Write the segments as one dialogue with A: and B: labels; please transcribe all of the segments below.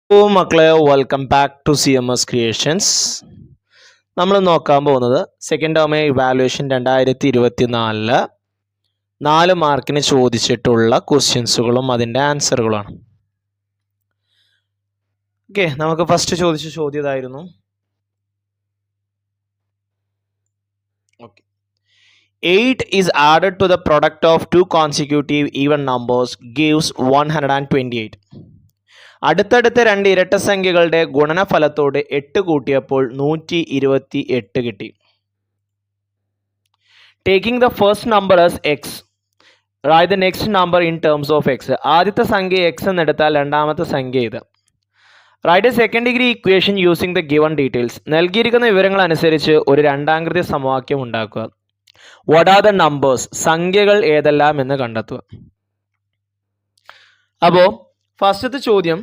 A: മക്കളെ welcome back to CMS creations. നമ്മൾ നോക്കാൻ പോകുന്നത് സെക്കൻഡ് ടേം ഇവാലുവേഷൻ 2024 4 മാർക്കിന് ചോദിച്ചിട്ടുള്ള ക്വസ്റ്റ്യൻസുകളും അതിൻ്റെ ആൻസറുകളാണ്. ഓക്കെ, നമുക്ക് ഫസ്റ്റ് ചോദിച്ച ചോദ്യം ഇതായിരുന്നു. Okay, 8 is added to the product of two consecutive even numbers gives 128. അടുത്തടുത്ത രണ്ട് ഇരട്ട സംഖ്യകളുടെ ഗുണനഫലത്തോട് 8 കൂട്ടിയപ്പോൾ 128 കിട്ടി. Taking the first number as X, write the next number in terms of X. ആദ്യത്തെ സംഖ്യ എക്സ് എന്നെടുത്താൽ രണ്ടാമത്തെ സംഖ്യ ഇത്. Write a second degree equation using the given details. നൽകിയിരിക്കുന്ന വിവരങ്ങൾ അനുസരിച്ച് ഒരു രണ്ടാംകൃതി സമവാക്യം ഉണ്ടാക്കുക. വാട്ട് ആർ ദ നമ്പേഴ്സ്, സംഖ്യകൾ ഏതെല്ലാം എന്ന് കണ്ടെത്തുക. അപ്പോൾ ഫസ്റ്റത്തെ ചോദ്യം,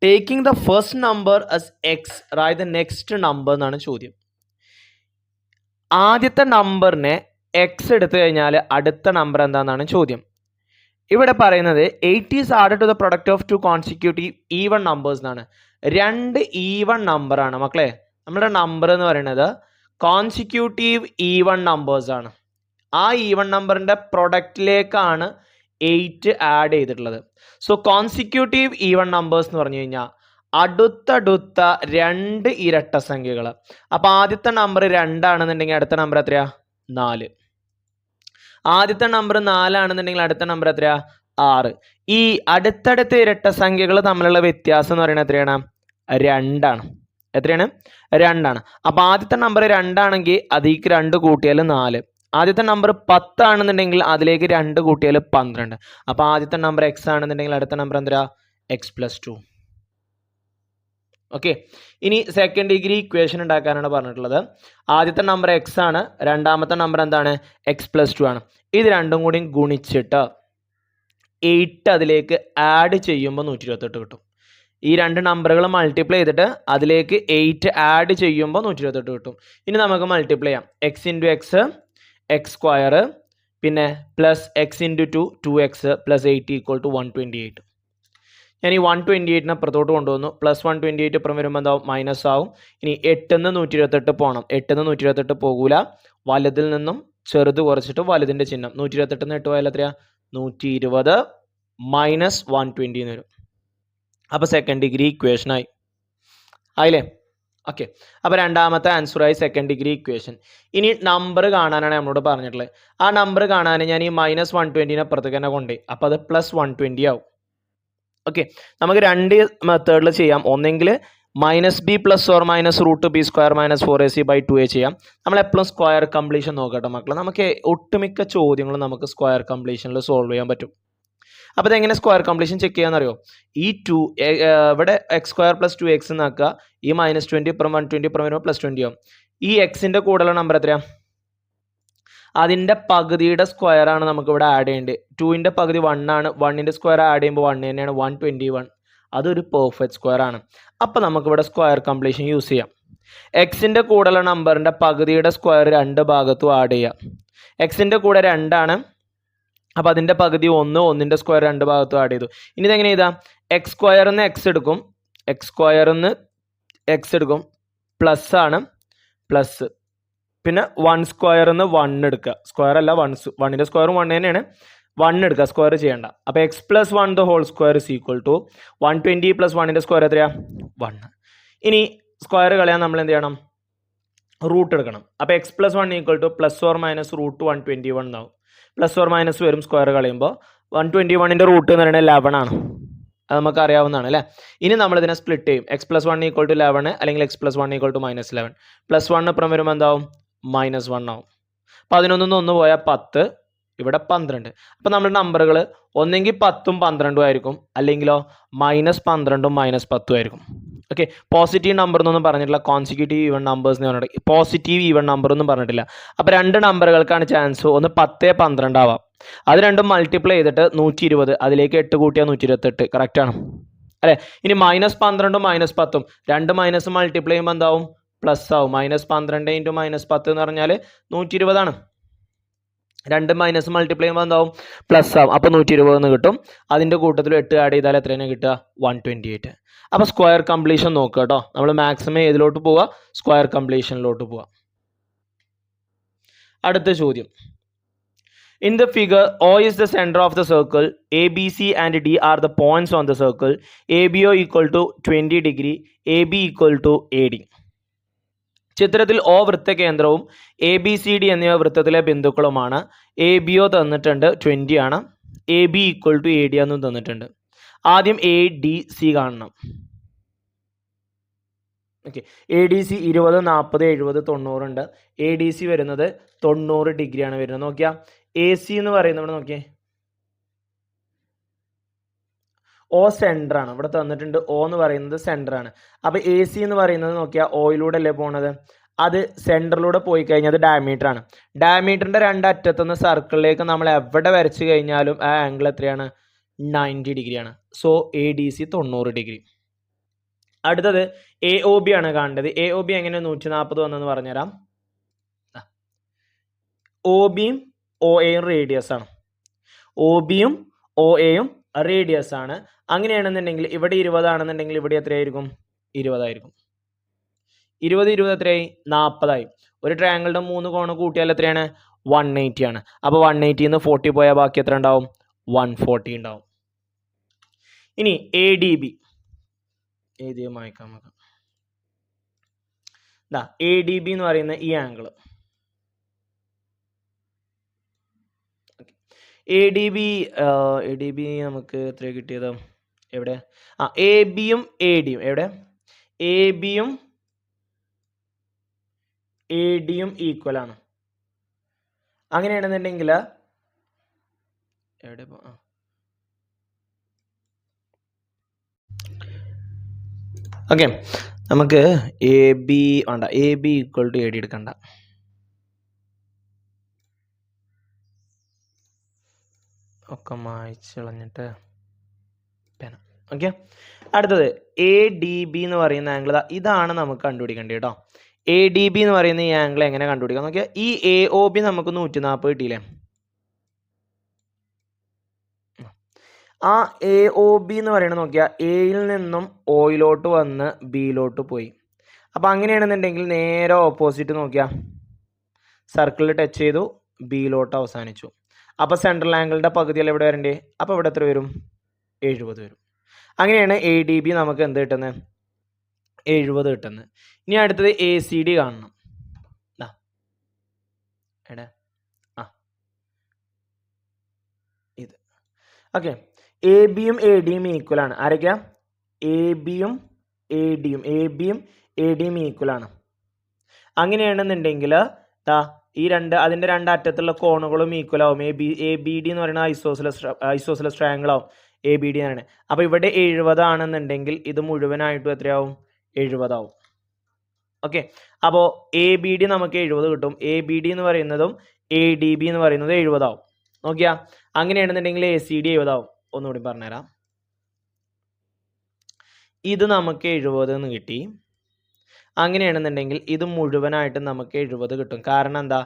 A: taking the first number as X, write the next number എന്നാണ് ചോദ്യം. ആദ്യത്തെ നമ്പറിനെ എക്സ് എടുത്തു കഴിഞ്ഞാൽ അടുത്ത നമ്പർ എന്താണെന്നാണ് ചോദ്യം. ഇവിടെ പറയുന്നത് 8 is added to the product of two consecutive even numbers എന്നാണ്. രണ്ട് ഈവൺ നമ്പറാണ് മക്കളെ. നമ്മുടെ നമ്പർ എന്ന് പറയുന്നത് കോൺസിക്യൂട്ടീവ് ഈവൺ നമ്പേഴ്സ് ആണ്. ആ ഈവൺ നമ്പറിൻ്റെ പ്രൊഡക്റ്റിലേക്കാണ് 8 ആഡ് ചെയ്തിട്ടുള്ളത്. സോ കോൺസിക്യൂട്ടീവ് ഈവൺ നമ്പേഴ്സ് എന്ന് പറഞ്ഞു കഴിഞ്ഞാൽ അടുത്തടുത്ത രണ്ട് ഇരട്ട സംഖ്യകൾ. അപ്പോൾ ആദ്യത്തെ നമ്പർ 2 ആണെന്നുണ്ടെങ്കിൽ അടുത്ത നമ്പർ എത്രയാ? 4. ആദ്യത്തെ നമ്പർ 4 ആണെന്നുണ്ടെങ്കിൽ അടുത്ത നമ്പർ എത്രയാ? 6. ഈ അടുത്തടുത്ത ഇരട്ട സംഖ്യകൾ തമ്മിലുള്ള വ്യത്യാസം എന്ന് പറയുന്നത് എത്രയാണ്? 2 ആണ്. എത്രയാണ്? 2 ആണ്. അപ്പോൾ ആദ്യത്തെ നമ്പർ 2 ആണെങ്കിൽ അതിലേക്ക് 2 കൂട്ടിയാൽ 4. ആദ്യത്തെ നമ്പർ 10 ആണെന്നുണ്ടെങ്കിൽ അതിലേക്ക് 2 കൂട്ടിയാൽ 12. അപ്പോൾ ആദ്യത്തെ നമ്പർ എക്സ് ആണെന്നുണ്ടെങ്കിൽ അടുത്ത നമ്പർ എന്താ? x+2. ഓക്കെ, ഇനി സെക്കൻഡ് ഡിഗ്രി ഇക്വേഷൻ ഉണ്ടാക്കാനാണ് പറഞ്ഞിട്ടുള്ളത്. ആദ്യത്തെ നമ്പർ എക്സ് ആണ്, രണ്ടാമത്തെ നമ്പർ എന്താണ്? x+2 ആണ്. ഇത് രണ്ടും കൂടി ഗുണിച്ചിട്ട് 8 അതിലേക്ക് ആഡ് ചെയ്യുമ്പോൾ 128 കിട്ടും. ഈ രണ്ട് നമ്പറുകൾ മൾട്ടിപ്ലൈ ചെയ്തിട്ട് അതിലേക്ക് 8 ആഡ് ചെയ്യുമ്പോൾ 128 കിട്ടും. ഇനി നമുക്ക് മൾട്ടിപ്ലൈ ചെയ്യാം. x into X, X square, പിന്നെ plus X into 2, 2x plus 8 equal to 128. ഞാൻ ഈ 128 അപ്പുറത്തോട്ട് കൊണ്ടുവന്നു. പ്ലസ് 128 ഇപ്പുറം വരുമ്പോൾ എന്താവും? മൈനസ് ആവും. ഇനി 8 128 പോകണം. 8 128 പോകൂല. വലുതിൽ നിന്നും ചെറുത് കുറച്ചിട്ട് വലുതിൻ്റെ ചിഹ്നം. 128 8 പോയാൽ എത്രയാ? 120 മൈനസ് 120 എന്ന് വരും. അപ്പോൾ സെക്കൻഡ് ഡിഗ്രി ഇക്വേഷൻ ആയില്ലേ? ഓക്കെ, അപ്പോൾ രണ്ടാമത്തെ ആൻസറായി സെക്കൻഡ് ഡിഗ്രി ഇക്വേഷൻ. ഇനി നമ്പർ കാണാനാണ് നമ്മളോട് പറഞ്ഞിട്ടുള്ളത്. ആ നമ്പർ കാണാൻ ഞാൻ ഈ മൈനസ് 120 അപ്പുറത്തേക്ക് തന്നെ കൊണ്ടുപോയി. അപ്പോൾ അത് പ്ലസ് 120 ആവും. ഓക്കെ, നമുക്ക് രണ്ട് മെത്തേഡിൽ ചെയ്യാം. ഒന്നെങ്കിൽ -b plus or minus √b² minus 4ac/2a ചെയ്യാം. നമ്മൾ എപ്പോഴും സ്ക്വയർ കംപ്ലീഷൻ നോക്കട്ടെ മക്കളെ. നമുക്ക് ഒട്ടുമിക്ക ചോദ്യങ്ങളും നമുക്ക് സ്ക്വയർ കംപ്ലീഷനിൽ സോൾവ് ചെയ്യാൻ പറ്റും. അപ്പോൾ ഇതെങ്ങനെ സ്ക്വയർ കംപ്ലീഷൻ ചെക്ക് ചെയ്യാമെന്നറിയോ? ഈ 2 ഇവിടെ x² + 2x എന്നാക്കുക. ഈ -20 ഇപ്പുറം 120 ഇപ്പുറം വരുമ്പോൾ +20 ആവും. ഈ എക്സിൻ്റെ കൂടെയുള്ള നമ്പർ എത്രയാണ്? അതിൻ്റെ പകുതിയുടെ സ്ക്വയർ ആണ് നമുക്ക് ഇവിടെ ആഡ് ചെയ്യേണ്ടത്. 2ൻ്റെ പകുതി 1 ആണ്. 1ൻ്റെ സ്ക്വയർ ആഡ് ചെയ്യുമ്പോൾ 1 തന്നെയാണ്, 121. അതൊരു പെർഫെക്റ്റ് സ്ക്വയർ ആണ്. അപ്പോൾ നമുക്കിവിടെ സ്ക്വയർ കംപ്ലീഷൻ യൂസ് ചെയ്യാം. എക്സിൻ്റെ കൂടെയുള്ള നമ്പറിൻ്റെ പകുതിയുടെ സ്ക്വയർ രണ്ട് ഭാഗത്തും ആഡ് ചെയ്യാം. എക്സിൻ്റെ കൂടെ 2 ആണ്. അപ്പോൾ അതിൻ്റെ പകുതി 1, 1ൻ്റെ സ്ക്വയർ രണ്ട് ഭാഗത്തും ആഡ് ചെയ്തു. ഇനി ഇതെങ്ങനെ ചെയ്താൽ? x² എക്സ് എടുക്കും, x² എക്സ് എടുക്കും, പ്ലസ് ആണ്, പ്ലസ്, പിന്നെ 1² 1 എടുക്കുക. സ്ക്വയർ അല്ല, 1ൻ്റെ സ്ക്വയറും 1 തന്നെയാണ്. 1 എടുക്കുക, സ്ക്വയർ ചെയ്യേണ്ട. അപ്പോൾ x + 1 the whole square is equal to 120 + 1ൻ്റെ square എത്രയാ? 1. ഇനി സ്ക്വയർ കളയാൻ നമ്മൾ എന്ത് ചെയ്യണം? റൂട്ട് എടുക്കണം. അപ്പോൾ x + 1 equal two plus or minus √121 എന്നാവും. പ്ലസ് ഓർ മൈനസ് വരും സ്ക്വയർ കളയുമ്പോൾ. 121ൻ്റെ റൂട്ട് എന്ന് പറയുന്നത് 11 ആണ്. അത് നമുക്ക് അറിയാവുന്നതാണ് അല്ലേ? ഇനി നമ്മളിതിനെ സ്പ്ലിറ്റ് ചെയ്യും. x + 1 ഈക്വൽ ടു 11 അല്ലെങ്കിൽ x + 1 ഈക്വൽ ടു -11. പ്ലസ് 1 ഇപ്പുറം വരുമ്പോൾ എന്താവും? -1 ആവും. 11 1 പോയാൽ 10, ഇവിടെ 12. അപ്പോൾ നമ്മുടെ നമ്പറുകൾ ഒന്നെങ്കിൽ 10ഉം 12ഉം ആയിരിക്കും, അല്ലെങ്കിലോ -12ഉം -10ഉം ആയിരിക്കും. ഓക്കെ, പോസിറ്റീവ് നമ്പർ എന്നൊന്നും പറഞ്ഞിട്ടില്ല. കോൺസിക്യൂട്ടീവ് ഈവൺ നമ്പേഴ്സ് എന്ന് പറഞ്ഞിട്ട് പോസിറ്റീവ് ഈവൺ നമ്പർ ഒന്നും പറഞ്ഞിട്ടില്ല. അപ്പോൾ രണ്ട് നമ്പറുകൾക്കാണ് ചാൻസ്. ഒന്ന് 10 12 ആവാം. അത് രണ്ടും മൾട്ടിപ്ലൈ ചെയ്തിട്ട് 120, അതിലേക്ക് 8 കൂട്ടിയാൽ 128. കറക്റ്റാണ് അല്ലേ? ഇനി -12ഉം -10ഉം രണ്ട് മൈനസ് മൾട്ടിപ്ലൈ ചെയ്യുമ്പോൾ എന്താവും? പ്ലസ് ആവും. -12 × -10 എന്ന് പറഞ്ഞാൽ 120 ആണ്. 2 മൈനസ് മൾട്ടിപ്ലൈ ചെയ്യുമ്പോൾ എന്താവും പ്ലസ് ആവും. അപ്പോൾ 120 കിട്ടും. അതിൻ്റെ കൂട്ടത്തിൽ 8 ആഡ് ചെയ്താൽ എത്രയാണ് കിട്ടുക 128. അപ്പോൾ സ്ക്വയർ കംപ്ലീഷൻ നോക്കുക കേട്ടോ. നമ്മൾ മാക്സിമം ഏതിലോട്ട് പോവുക സ്ക്വയർ കംപ്ലീഷനിലോട്ട് പോവുക. അടുത്ത ചോദ്യം. In the figure, O is the center of the circle. A, B, C and D are the points on the circle. ABO equal to 20 degree. AB equal to AD. ചിത്രത്തിൽ O വൃത്തകേന്ദ്രവും A B C D എന്നിവ വൃത്തത്തിലെ ബിന്ദുക്കളുമാണ്. A B O തന്നിട്ടുണ്ട് 20 ആണ്. A B equal to A D എന്നും തന്നിട്ടുണ്ട്. ആദ്യം എ ഡി സി കാണണം. ഓക്കെ, എ ഡി സി 20, 40, 70, 90 ഉണ്ട്. എ ഡി സി വരുന്നത് 90 ഡിഗ്രിയാണ് വരുന്നത്. നോക്കിയാൽ എ സി എന്ന് പറയുന്നത് ഇവിടെ നോക്കിയേ ഒ സെൻറ്റർ ആണ്. ഇവിടെ തന്നിട്ടുണ്ട് ഒ എന്ന് പറയുന്നത് സെൻറ്റർ ആണ്. അപ്പോൾ എ സി എന്ന് പറയുന്നത് നോക്കിയാൽ ഓയിലൂടെ അല്ലേ പോണത്, അത് സെൻറ്ററിലൂടെ പോയി കഴിഞ്ഞാൽ അത് ഡയമീറ്റർ ആണ്. ഡയമീറ്ററിൻ്റെ രണ്ടറ്റത്തുനിന്ന് സർക്കിളിലേക്ക് നമ്മൾ എവിടെ വരച്ച് കഴിഞ്ഞാലും ആ ആംഗിൾ എത്രയാണ് 90 ഡിഗ്രിയാണ്. So A D C 90 degree. അടുത്തത് എ ഒ ബി ആണ് കാണേണ്ടത്. എ ഒ ബി എങ്ങനെ 140 വന്നെന്ന് പറഞ്ഞുതരാം. ഒ ബിയും ഒ എയും റേഡിയസ് ആണ്. ഒ ബിയും ഒ എയും റേഡിയസ് ആണ്. അങ്ങനെയാണെന്നുണ്ടെങ്കിൽ ഇവിടെ 20 ആണെന്നുണ്ടെങ്കിൽ ഇവിടെ എത്രയായിരിക്കും 20 ആയിരിക്കും. 20 എത്രയായി 40 ആയി. ഒരു ട്രയാങ്കിളിൻ്റെ 3 കോണ് കൂട്ടിയാൽ എത്രയാണ് 180 ആണ്. അപ്പോൾ 180 40 പോയാൽ ബാക്കി എത്ര ഉണ്ടാവും 140 ഉണ്ടാവും. ഇനി എ ഡി ബി എഴുതിയ മായ്ക്കാം നമുക്ക്. എ ഡി ബി എന്ന് പറയുന്ന ഈ ആംഗിൾ എ ഡി ബി നമുക്ക് എത്ര കിട്ടിയത് എവിടെ എ ബിയും എ ഡിയും എവിടെ എ ബിയും എ ഡിയും ഈക്വൽ ആണ്. അങ്ങനെയാണെന്നുണ്ടെങ്കിൽ എവിടെ ഓക്കെ, നമുക്ക് എ ബി വേണ്ട, A B equal to A D എടുക്കണ്ട. ഒക്കെ മായ്ച്ച് കളഞ്ഞിട്ട് പെന. ഓക്കെ, അടുത്തത് എ ഡി ബി എന്ന് പറയുന്ന ആംഗിൾ ഇതാണ് നമുക്ക് കണ്ടുപിടിക്കേണ്ടത് കേട്ടോ. എ ഡി ബി എന്ന് പറയുന്ന ഈ ആംഗിൾ എങ്ങനെ കണ്ടുപിടിക്കാം നോക്കിയാൽ, ഈ എ ഒ ബി നമുക്ക് 140 കിട്ടിയില്ലേ. ആ എ ഒ ബി എന്ന് പറയുന്നത് നോക്കിയാൽ എയിൽ നിന്നും ഒയിലോട്ട് വന്ന് ബിയിലോട്ട് പോയി. അപ്പം അങ്ങനെയാണെന്നുണ്ടെങ്കിൽ നേരെ ഓപ്പോസിറ്റ് നോക്കിയാൽ സർക്കിളിൽ ടച്ച് ചെയ്തു ബിയിലോട്ട് അവസാനിച്ചു. അപ്പോൾ സെൻട്രൽ ആംഗിളിൻ്റെ പകുതിയല്ല ഇവിടെ വരണ്ടേ. അപ്പോൾ ഇവിടെ എത്ര വരും 70 വരും. അങ്ങനെയാണ് എ ഡി ബി നമുക്ക് എന്ത് കിട്ടുന്നത് 70 കിട്ടുന്നത്. ഇനി അടുത്തത് എ സി ഡി കാണണം. എടാ ഇത് ഓക്കെ, എ ബിയും എ ഡിയും ഈക്വൽ ആണ്. ആരൊക്കെയാ എ ബിയും എ ഡിയും ഈക്വൽ ആണ്. അങ്ങനെയാണെന്നുണ്ടെങ്കിൽ ഈ അതിൻ്റെ രണ്ടറ്റത്തുള്ള കോണുകളും ഈക്വൽ ആവും. എ ബി ഡി എന്ന് പറയുന്നത് ഐസോസിലസ് ട്രയാങ്കിൾ ആവും എ ബി ഡി ആണ്. അപ്പോൾ ഇവിടെ 70 ആണെന്നുണ്ടെങ്കിൽ ഇത് മുഴുവനായിട്ടും എത്രയാവും 70 ആവും. ഓക്കെ, അപ്പോൾ എ ബി ഡി നമുക്ക് 70 കിട്ടും. എ ബി ഡി എന്ന് പറയുന്നതും എ ഡി ബി എന്ന് പറയുന്നത് 70 ആവും. നോക്കിയാ, അങ്ങനെയാണെന്നുണ്ടെങ്കിൽ എ സി ഡി 70 ആവും. ഒന്നുകൂടി പറഞ്ഞുതരാം. ഇത് നമുക്ക് 70 എന്ന് കിട്ടി. അങ്ങനെയാണെന്നുണ്ടെങ്കിൽ ഇത് മുഴുവനായിട്ട് നമുക്ക് 70 കിട്ടും. കാരണം എന്താ,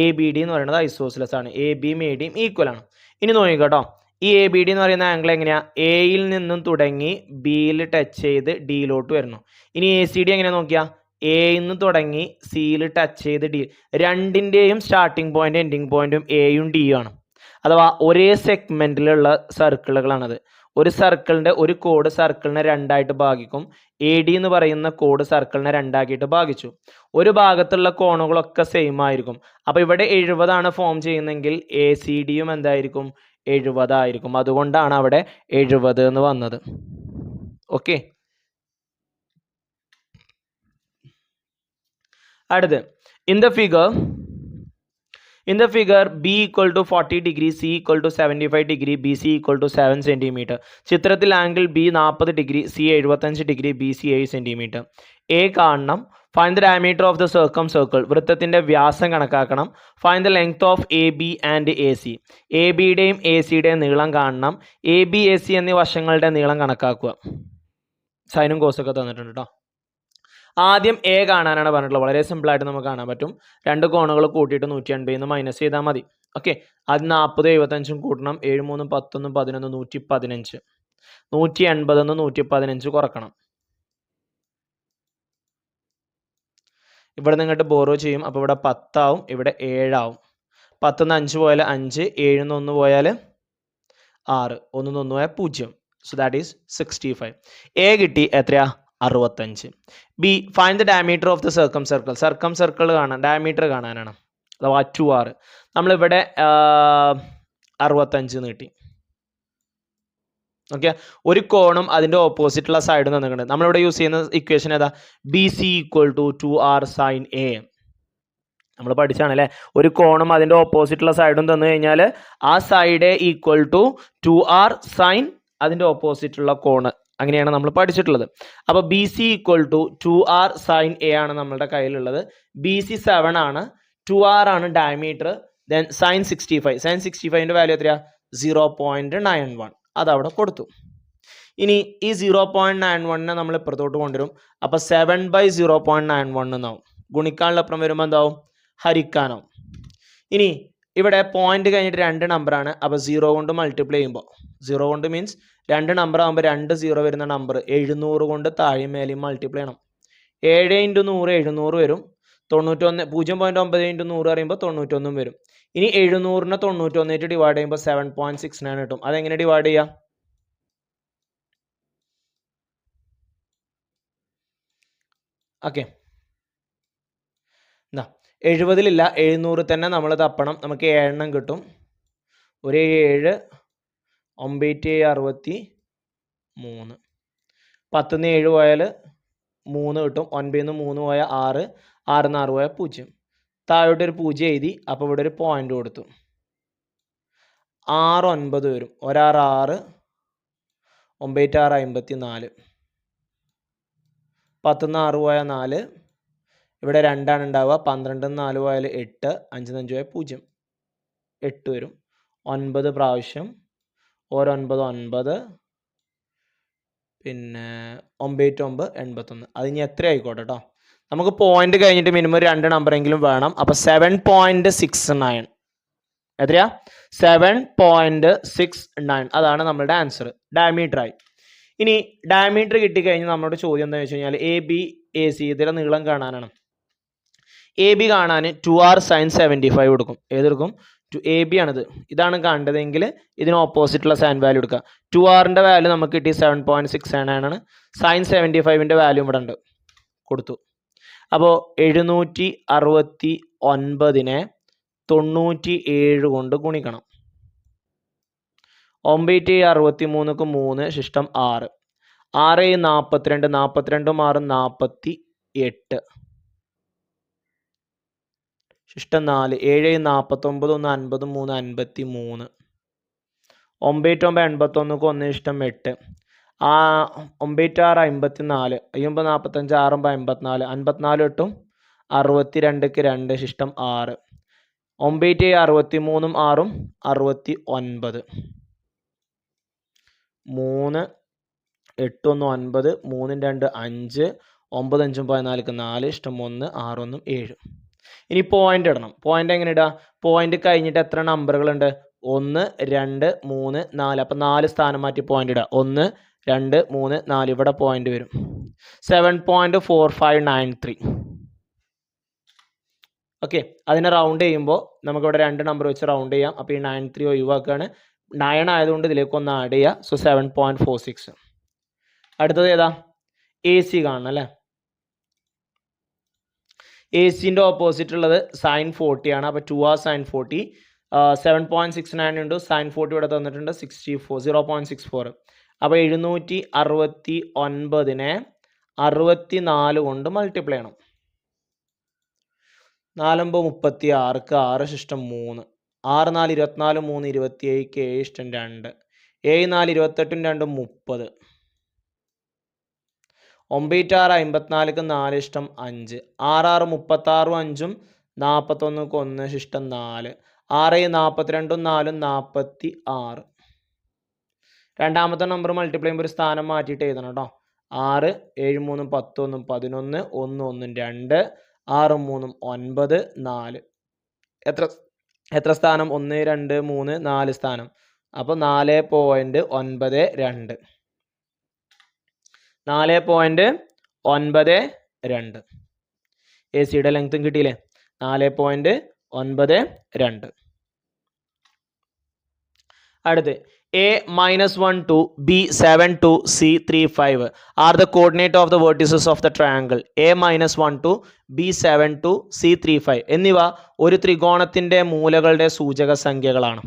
A: എ ബി ഡി എന്ന് പറയുന്നത് ഐസോസിലസ് ആണ്. എ ബിയും എ ഡിയും ഈക്വൽ ആണ്. ഇനി നോക്കിക്കോട്ടോ, ഈ എ ബി ഡി എന്ന് പറയുന്ന ആംഗിൾ എങ്ങനെയാ, എയിൽ നിന്നും തുടങ്ങി ബിയിൽ ടച്ച് ചെയ്ത് ഡിയിലോട്ട് വരുന്നു. ഇനി എ സി ഡി എങ്ങനെ നോക്കിയാ, എയിൽ നിന്ന് തുടങ്ങി സിയിൽ ടച്ച് ചെയ്ത് ഡി. രണ്ടിൻ്റെയും സ്റ്റാർട്ടിംഗ് പോയിന്റ് എൻഡിങ് പോയിന്റും എയും ഡിയും ആണ്. അഥവാ ഒരേ സെഗ്മെന്റിലുള്ള സർക്കിളുകളാണത്. ഒരു സർക്കിളിൻ്റെ ഒരു കോഡ് സർക്കിളിനെ രണ്ടായിട്ട് ഭാഗിക്കും. എ ഡി എന്ന് പറയുന്ന കോഡ് സർക്കിളിനെ രണ്ടാക്കിയിട്ട് ഭാഗിച്ചു. ഒരു ഭാഗത്തുള്ള കോണുകളൊക്കെ സെയിം ആയിരിക്കും. അപ്പോൾ ഇവിടെ 70 ആണ് ഫോം ചെയ്യുന്നതെങ്കിൽ എ സി ഡിയും എന്തായിരിക്കും 70 ആയിരിക്കും. അതുകൊണ്ടാണ് അവിടെ 70 എന്ന് വന്നത്. ഓക്കെ, അടുത്ത് in the figure B equal to 40 degree, C equal to 75 degree, B C equal to 7 centimetre. ചിത്രത്തിൽ angle B 40 degree, C 75 degree, B C 7 centimetre. A കാണണം. Find the diameter of the circle. വൃത്തത്തിൻ്റെ വ്യാസം കണക്കാക്കണം. Find the length of A B and A C. A ബിയുടെയും A സിയുടെയും നീളം കാണണം. A B A C എന്നീ വശങ്ങളുടെ നീളം കണക്കാക്കുക. സൈനും കോസൊക്കെ തന്നിട്ടുണ്ട് കേട്ടോ. ആദ്യം എ കാണാനാണ് പറഞ്ഞിട്ടുള്ളത്. വളരെ സിമ്പിളായിട്ട് നമുക്ക് കാണാൻ പറ്റും. രണ്ട് കോണുകൾ കൂട്ടിയിട്ട് 180 മൈനസ് ചെയ്താൽ മതി. ഓക്കെ, അത് 40 75 കൂട്ടണം. 7 3 10 11 115. 180 115 കുറക്കണം. ഇവിടെ നിങ്ങോട്ട് ബോറോ ചെയ്യും. അപ്പോൾ ഇവിടെ 10 ആവും, ഇവിടെ 7 ആവും. 10 5 പോയാൽ 5, 7 1 പോയാൽ 6, 1 1 പോയാൽ 0. So that is 65. എ കിട്ടി എത്രയാ? 65. B, find the diameter of the circumcircle. Circumcircle കാണാൻ ഡയമീറ്റർ കാണാനാണ്, അഥവാ 2r. നമ്മളിവിടെ 65 കിട്ടി. ഓക്കെ, ഒരു കോണും അതിൻ്റെ ഓപ്പോസിറ്റുള്ള സൈഡും തന്നിട്ടുണ്ട്. നമ്മളിവിടെ യൂസ് ചെയ്യുന്ന ഇക്വേഷൻ ഏതാ? B C equal to 2r sine A. നമ്മൾ പഠിച്ചാണ് അല്ലേ? ഒരു കോണും അതിൻ്റെ ഓപ്പോസിറ്റുള്ള സൈഡും തന്നു കഴിഞ്ഞാൽ ആ side equal to 2r sign അതിൻ്റെ ഓപ്പോസിറ്റുള്ള കോണ്. അങ്ങനെയാണ് നമ്മൾ പഠിച്ചിട്ടുള്ളത്. അപ്പോൾ B C equal to 2r sine A ആണ് നമ്മളുടെ കയ്യിലുള്ളത്. ബി സി 7 ആണ്, 2r ആണ് ഡയമീറ്റർ. Then sine 65. സൈൻ 65ൻ്റെ വാല്യൂ എത്രയാ? 0.91. അതവിടെ കൊടുത്തു. ഇനി ഈ 0.91നെ നമ്മൾ ഇപ്പുറത്തോട്ട് കൊണ്ടുവരും. അപ്പോൾ 7/0.91 എന്നാവും. ഗുണിക്കാനുള്ള അപ്പുറം വരുമ്പോൾ എന്താവും? ഹരിക്കാനാവും. ഇനി ഇവിടെ പോയിന്റ് കഴിഞ്ഞിട്ട് 2 നമ്പറാണ്. അപ്പോൾ 0 കൊണ്ട് മൾട്ടിപ്ലൈ ചെയ്യുമ്പോൾ, 0 കൊണ്ട് മീൻസ് 2 നമ്പർ ആകുമ്പോൾ 2 0 വരുന്ന നമ്പർ 700 കൊണ്ട് താഴെയും മേലെയും മൾട്ടിപ്ലൈ ചെയ്യണം. 7 × 100 700 വരും. 91 0.9 × 100 പറയുമ്പോൾ 91 വരും. ഇനി 700നെ 91 ഡിവൈഡ് ചെയ്യുമ്പോൾ 7.69 കിട്ടും. അതെങ്ങനെ ഡിവൈഡ് ചെയ്യാം? ഓക്കെ, എന്താ 70 700 തന്നെ നമ്മൾ തപ്പണം. നമുക്ക് 7 എണ്ണം കിട്ടും. ഒരു 7 9 63. 10 7 പോയാൽ 3 കിട്ടും. 9 3 പോയാൽ 6, 6 6 പോയാൽ 0. താഴോട്ടൊരു 0 എഴുതി. അപ്പോൾ ഇവിടെ ഒരു പോയിന്റ് കൊടുത്തു. 6 9 വരും. 1 6 6, 9 6 54. 10 6 പോയാൽ 4. ഇവിടെ 2 ആണ് ഉണ്ടാവുക. 12 4 പോയാൽ 8, 5 5 പോയാൽ 0. 8 വരും. 9 പ്രാവശ്യം 9 9, പിന്നെ 9 9 81. അത് ഇനി എത്ര ആയിക്കോട്ടെ കേട്ടോ. നമുക്ക് പോയിന്റ് കഴിഞ്ഞിട്ട് മിനിമം 2 നമ്പറെങ്കിലും വേണം. അപ്പോൾ 7.69. എത്രയാ? 7.69. അതാണ് നമ്മളുടെ ആൻസർ. ഡയമീറ്റർ ആയി. ഇനി ഡയമീറ്റർ കിട്ടിക്കഴിഞ്ഞാൽ നമ്മുടെ ചോദ്യം എന്താണെന്ന് വെച്ച് കഴിഞ്ഞാൽ എ ബി എ സി ഇതിലെ നീളം കാണാനാണ്. എ ബി കാണാൻ 2r സൈൻ 75 കൊടുക്കും. ഏതെടുക്കും? എ ബി ആണിത്. ഇതാണ് കണ്ടതെങ്കിൽ ഇതിന് ഓപ്പോസിറ്റുള്ള സൈൻ വാല്യൂ എടുക്കുക. 2rൻ്റെ വാല്യൂ നമുക്ക് കിട്ടി 7.69 ആണ്. സൈൻ 75ൻ്റെ വാല്യൂ ഇവിടെ ഉണ്ട്, കൊടുത്തു. അപ്പോൾ 769നെ 97 കൊണ്ട് ഗുണിക്കണം. 9 63ക്ക് 3 ശിഷ്ടം 6. 6 42, 42 6 48 ശിഷ്ടം 4. 7 49 1 50 3 53. 9 9 81ക്ക് 1 ശിഷ്ടം 8. 9 6 54. 9 45 6 54. 54 8 62ക്ക് 2 ശിഷ്ടം 6. 9 63 6 69. 3 8 1 9, 3 2 5, 9 5 14ക്ക് 4 ഇഷ്ടം 1, 6 1 7. ഇനി പോയിന്റ് ഇടണം. പോയിന്റ് എങ്ങനെ ഇടുക? പോയിന്റ് കഴിഞ്ഞിട്ട് എത്ര നമ്പറുകളുണ്ട്? 1 2 3 4. അപ്പം 4 സ്ഥാനം മാറ്റി പോയിന്റ് ഇടുക. 1 2 3 4. ഇവിടെ പോയിന്റ് വരും 7.4593. ഓക്കെ, അതിനെ റൗണ്ട് ചെയ്യുമ്പോൾ നമുക്കിവിടെ 2 നമ്പർ വെച്ച് റൗണ്ട് ചെയ്യാം. അപ്പോൾ ഈ 93 ഒഴിവാക്കുകയാണ്. 9 ആയതുകൊണ്ട് ഇതിലേക്ക് ഒന്ന് ആഡ് ചെയ്യുക. സോ 7.46. അടുത്തത് ഏതാ? എ സി കാണണം അല്ലേ? എ സിൻ്റെ ഓപ്പോസിറ്റ് ഉള്ളത് സൈൻ 40 ആണ്. അപ്പോൾ 2r സൈൻ 40. 7.69 ഉണ്ട്. സൈൻ 40 ഇവിടെ തന്നിട്ടുണ്ട് 64, 0.64. അപ്പോൾ 769നെ 64 കൊണ്ട് മൾട്ടിപ്ലൈ ചെയ്യണം. 4 36ക്ക് 6 ശിഷ്ടം 3. 6 4 24 3 27ക്ക് 7 ഇഷ്ടം 2. 7 4 28 2 30. 9 6 54ക്ക് 4 ഇഷ്ടം 5. 6 6 36 5 41ക്ക് 1 ശിഷ്ടം 4. 6 42 4 46. രണ്ടാമത്തെ നമ്പർ മൾട്ടിപ്ലൈ ചെയ്യുമ്പോൾ ഒരു സ്ഥാനം മാറ്റിയിട്ട് എഴുതണം കേട്ടോ. 6 7 3 10 11 1 1 2 6 3 9 4 എത്ര സ്ഥാനം 1 2 3 4 സ്ഥാനം അപ്പോൾ 4.92 4.92 എ സിയുടെ ലെങ്ത്തും കിട്ടിയില്ലേ 4.92 അടുത്ത് A-1 2 B7 2 C3 5 are the coordinate of the vertices of the triangle A-1 2 B7 2 C3 5 എന്നിവ ഒരു ത്രികോണത്തിന്റെ മൂലകളുടെ സൂചക സംഖ്യകളാണ്.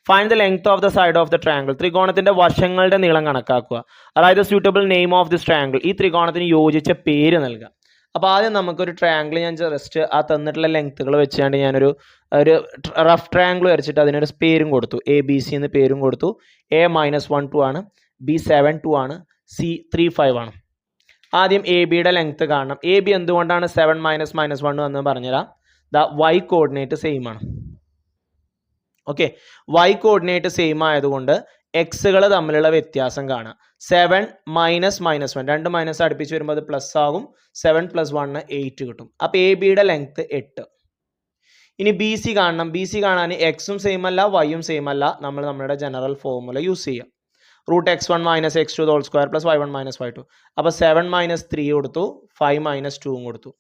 A: Find the length of the side of the triangle ത്രികോണത്തിന്റെ വശങ്ങളുടെ നീളം കണക്കാക്കുക. അതായത് suitable name of this triangle ഈ ത്രികോണത്തിന് യോജിച്ച പേര് നൽകുക. അപ്പോൾ ആദ്യം നമുക്കൊരു ട്രയാങ്കിൾ ഞാൻ ജസ്റ്റ് ആ തന്നിട്ടുള്ള ലെങ്ത്തുകൾ വെച്ചുകൊണ്ട് ഞാനൊരു റഫ് ട്രയാങ്കിൾ വരച്ചിട്ട് അതിനൊരു പേരും കൊടുത്തു. ABC എന്ന് പേരും കൊടുത്തു. A-1 2 ആണ്, B7 2 ആണ്, C3 5 ആണ്. ആദ്യം AB-യുടെ ലെങ്ത്ത് കാണണം. AB എന്തുകൊണ്ടാണ് 7 - -1 എന്ന് പറഞ്ഞുതരാം. Y കോർഡിനേറ്റ് സെയിം ആണ്. ഓക്കെ, Y കോർഡിനേറ്റ് സെയിം ആയതുകൊണ്ട് എക്സുകൾ തമ്മിലുള്ള വ്യത്യാസം കാണാം. 7 - -1 രണ്ട് മൈനസ് അടുപ്പിച്ച് വരുമ്പോൾ അത് പ്ലസ് ആകും. 7 + 1 8 കിട്ടും. അപ്പോൾ AB-യുടെ ലെങ്ത്ത് 8. ഇനി BC കാണണം. BC കാണാൻ എക്സും സെയിം അല്ല വൈയും സെയിം അല്ല. നമ്മൾ നമ്മുടെ ജനറൽ ഫോർമുല യൂസ് ചെയ്യാം. √x1 - x2 2 + y1 - y2. അപ്പോൾ 7 - 3 കൊടുത്തു, 5 - 2 കൊടുത്തു.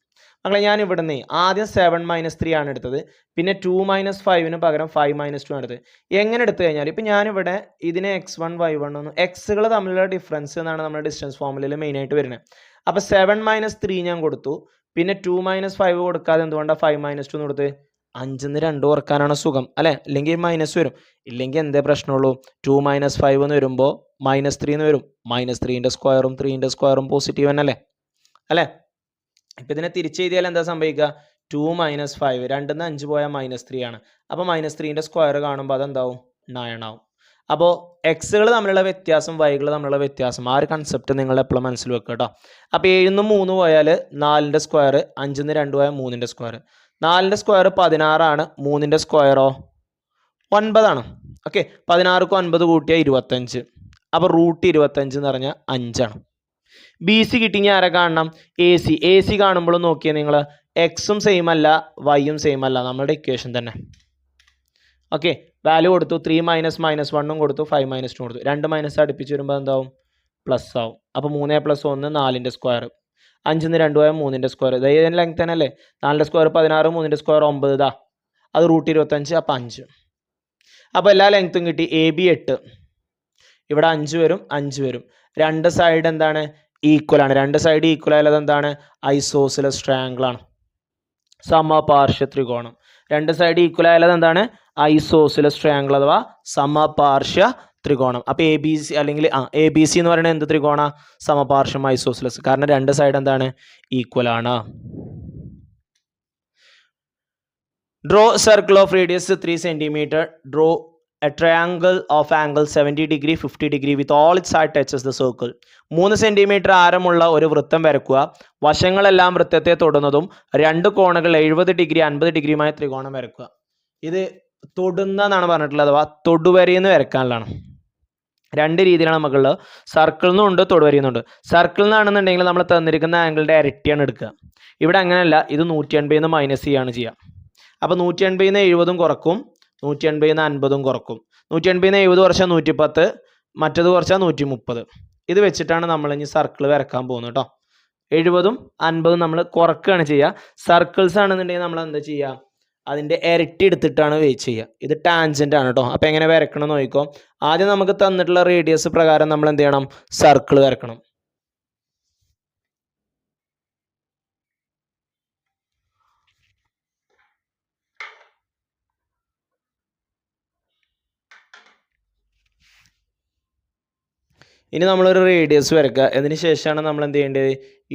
A: മക്കളെ ഞാൻ ഇവിടുന്ന് ആദ്യം 7 - 3 ആണ് എടുത്തത്. പിന്നെ 2 - 5 പകരം 5 - 2 ആണ് എടുത്തത്. എങ്ങനെ എടുത്തു കഴിഞ്ഞാൽ ഇപ്പം ഞാനിവിടെ ഇതിനെ x1 y1 ഒന്ന് എക്സുകൾ തമ്മിലുള്ള ഡിഫറൻസ് എന്നാണ് നമ്മുടെ ഡിസ്റ്റൻസ് ഫോർമുലയിൽ മെയിനായിട്ട് വരുന്നത്. അപ്പോൾ 7 - 3 ഞാൻ കൊടുത്തു. പിന്നെ 2 - 5 കൊടുക്കാതെ എന്തുകൊണ്ടാണ് 5 - 2 എന്ന് കൊടുത്ത്? 5ന്ന് 2 ഓർക്കാനാണ് സുഖം അല്ലേ? ഇല്ലെങ്കിൽ മൈനസ് വരും. ഇല്ലെങ്കിൽ എന്തേ പ്രശ്നമുള്ളൂ? 2 - 5 എന്ന് വരുമ്പോൾ -3 എന്ന് വരും. -3ൻ്റെ സ്ക്വയറും 3ൻ്റെ സ്ക്വയറും പോസിറ്റീവ് തന്നെയല്ലേ അല്ലേ? ഇപ്പം ഇതിനെ തിരിച്ചെഴുതിയാൽ എന്താ സംഭവിക്കുക? 2 - 5 2ന്ന് 5 പോയാൽ -3 ആണ്. അപ്പോൾ -3ൻ്റെ സ്ക്വയർ കാണുമ്പോൾ അതെന്താവും? 9 ആവും. അപ്പോൾ എക്സുകൾ തമ്മിലുള്ള വ്യത്യാസം വൈകൾ തമ്മിലുള്ള വ്യത്യാസം ആ ഒരു കൺസെപ്റ്റ് നിങ്ങൾ എപ്പോഴും മനസ്സിൽ വെക്കുക കേട്ടോ. അപ്പോൾ 7ന്ന് 3 പോയാൽ 4ൻ്റെ സ്ക്വയർ, 5ന്ന് 2 പോയാൽ 3ൻ്റെ സ്ക്വയർ. 4ൻ്റെ സ്ക്വയർ 16 ആണ്, 3ൻ്റെ സ്ക്വയറോ 9 ആണ്. ഓക്കെ, 16ക്ക് 9 കൂട്ടിയാൽ 25. അപ്പോൾ √25 എന്ന് പറഞ്ഞാൽ 5 ആണ്. BC കിട്ടി. ഇനി ആരെ കാണണം? AC കാണുമ്പോഴും നോക്കിയാൽ നിങ്ങൾ എക്സും സെയിം അല്ല വൈയും സെയിം അല്ല. നമ്മുടെ ഇക്വേഷൻ തന്നെ. ഓക്കെ, വാല്യൂ കൊടുത്തു. 3 - -1 കൊടുത്തു, 5 - 2 കൊടുത്തു. 2 മൈനസ് അടുപ്പിച്ച് വരുമ്പോൾ എന്താവും? പ്ലസ് ആവും. അപ്പോൾ 3 + 1 4ൻ്റെ സ്ക്വയർ. 5ന്ന് 2 പോയാൽ 3ൻ്റെ സ്ക്വയർ. ഇതേ ലെങ്ത് തന്നെ അല്ലേ? 4ൻ്റെ സ്ക്വയർ 16, 3ൻ്റെ സ്ക്വയർ 9. ഇതാ അത് √25. അപ്പോൾ 5. അപ്പോൾ എല്ലാ ലെങ്ത്തും കിട്ടി. AB 8. ഇവിടെ 5 വരും, 5 വരും. രണ്ട് സൈഡ് എന്താണ്? ഈക്വൽ ആണ്. രണ്ട് സൈഡ് ഈക്വൽ ആയാലും എന്താണ്? ഐസോസിലസ് ട്രയാങ്കിൾ ആണ്, സമപാർശ്വ ത്രികോണം. രണ്ട് സൈഡ് ഈക്വൽ ആയാലും എന്താണ്? ഐസോസിലസ് ട്രയാങ്കിൾ അഥവാ സമപാർശ്വ ത്രികോണം. അപ്പോൾ ABC അല്ലെങ്കിൽ ABC എന്ന് പറയുന്നത് എന്ത് ത്രികോണ? സമപാർശ്വം ഐസോസിലസ്. കാരണം രണ്ട് സൈഡ് എന്താണ്? ഈക്വൽ ആണ്. Draw circle of radius 3 cm. Draw a triangle of angle 70 degree 50 degree with all its side touches the circle. 3 centimetre ആരമുള്ള ഒരു വൃത്തം വരക്കുക. വശങ്ങളെല്ലാം വൃത്തത്തെ തൊടുന്നതും രണ്ട് കോണുകൾ 70 ഡിഗ്രി 50 ഡിഗ്രിയുമായ ത്രികോണം വരക്കുക. ഇത് തൊടുന്ന എന്നാണ് പറഞ്ഞിട്ടുള്ളത്, അഥവാ തൊടുവരയെന്ന് വരക്കാനുള്ളതാണ്. രണ്ട് രീതിയിലാണ് നമുക്കുള്ളത്. സർക്കിളിൽ നിന്നുണ്ട്, തൊടുവരയുന്നുണ്ട്. സർക്കിളിൽ നിന്നാണെന്നുണ്ടെങ്കിൽ നമ്മൾ തന്നിരിക്കുന്ന ആംഗിളിൻ്റെ ഇരട്ടിയാണ് എടുക്കുക. ഇവിടെ അങ്ങനെയല്ല, ഇത് 180 മൈനസ് ചെയ്യാണ് ചെയ്യുക. അപ്പോൾ 180 70 കുറക്കും, 180 50 കുറക്കും. 180 70 കുറച്ചാൽ 110, മറ്റത് കുറച്ചാൽ 130. ഇത് വെച്ചിട്ടാണ് നമ്മൾ ഇനി സർക്കിൾ വരക്കാൻ പോകുന്നത് കേട്ടോ. 70 50 നമ്മൾ കുറക്കുകയാണ് ചെയ്യുക. സർക്കിൾസ് ആണെന്നുണ്ടെങ്കിൽ നമ്മൾ എന്താ ചെയ്യുക? അതിൻ്റെ ഇരട്ടി എടുത്തിട്ടാണ് വെയിറ്റ് ചെയ്യുക. ഇത് ടാൻജൻ്റ് ആണ് കേട്ടോ. അപ്പോൾ എങ്ങനെ വരക്കണം എന്ന് നോക്കിക്കോ. ആദ്യം നമുക്ക് തന്നിട്ടുള്ള റേഡിയസ് പ്രകാരം നമ്മൾ എന്ത് ചെയ്യണം? സർക്കിൾ വരക്കണം. ഇനി നമ്മളൊരു റേഡിയസ് വരക്കുക. അതിന് ശേഷമാണ് നമ്മൾ എന്ത് ചെയ്യേണ്ടത്?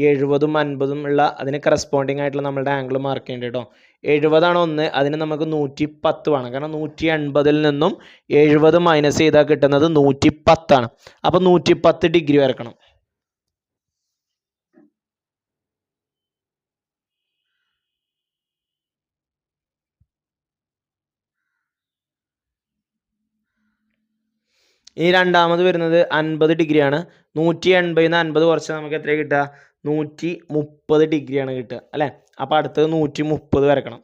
A: 70 50 ഉള്ള അതിന് കറസ്പോണ്ടിങ് ആയിട്ടുള്ള നമ്മളുടെ ആംഗിൾ മാർക്ക് ചെയ്യേണ്ടത് കേട്ടോ. 70 1, അതിന് നമുക്ക് 110 വേണം. കാരണം 180 നിന്നും 70 മൈനസ് ചെയ്താൽ കിട്ടുന്നത് 110 ആണ്. അപ്പോൾ 110 ഡിഗ്രി വരക്കണം. ഇനി രണ്ടാമത് വരുന്നത് 50 ഡിഗ്രിയാണ്. 180 50 കുറച്ച് നമുക്ക് എത്ര കിട്ടുക? 130 ഡിഗ്രിയാണ് കിട്ടുക അല്ലേ? അപ്പോൾ അടുത്തത് 130 വരക്കണം.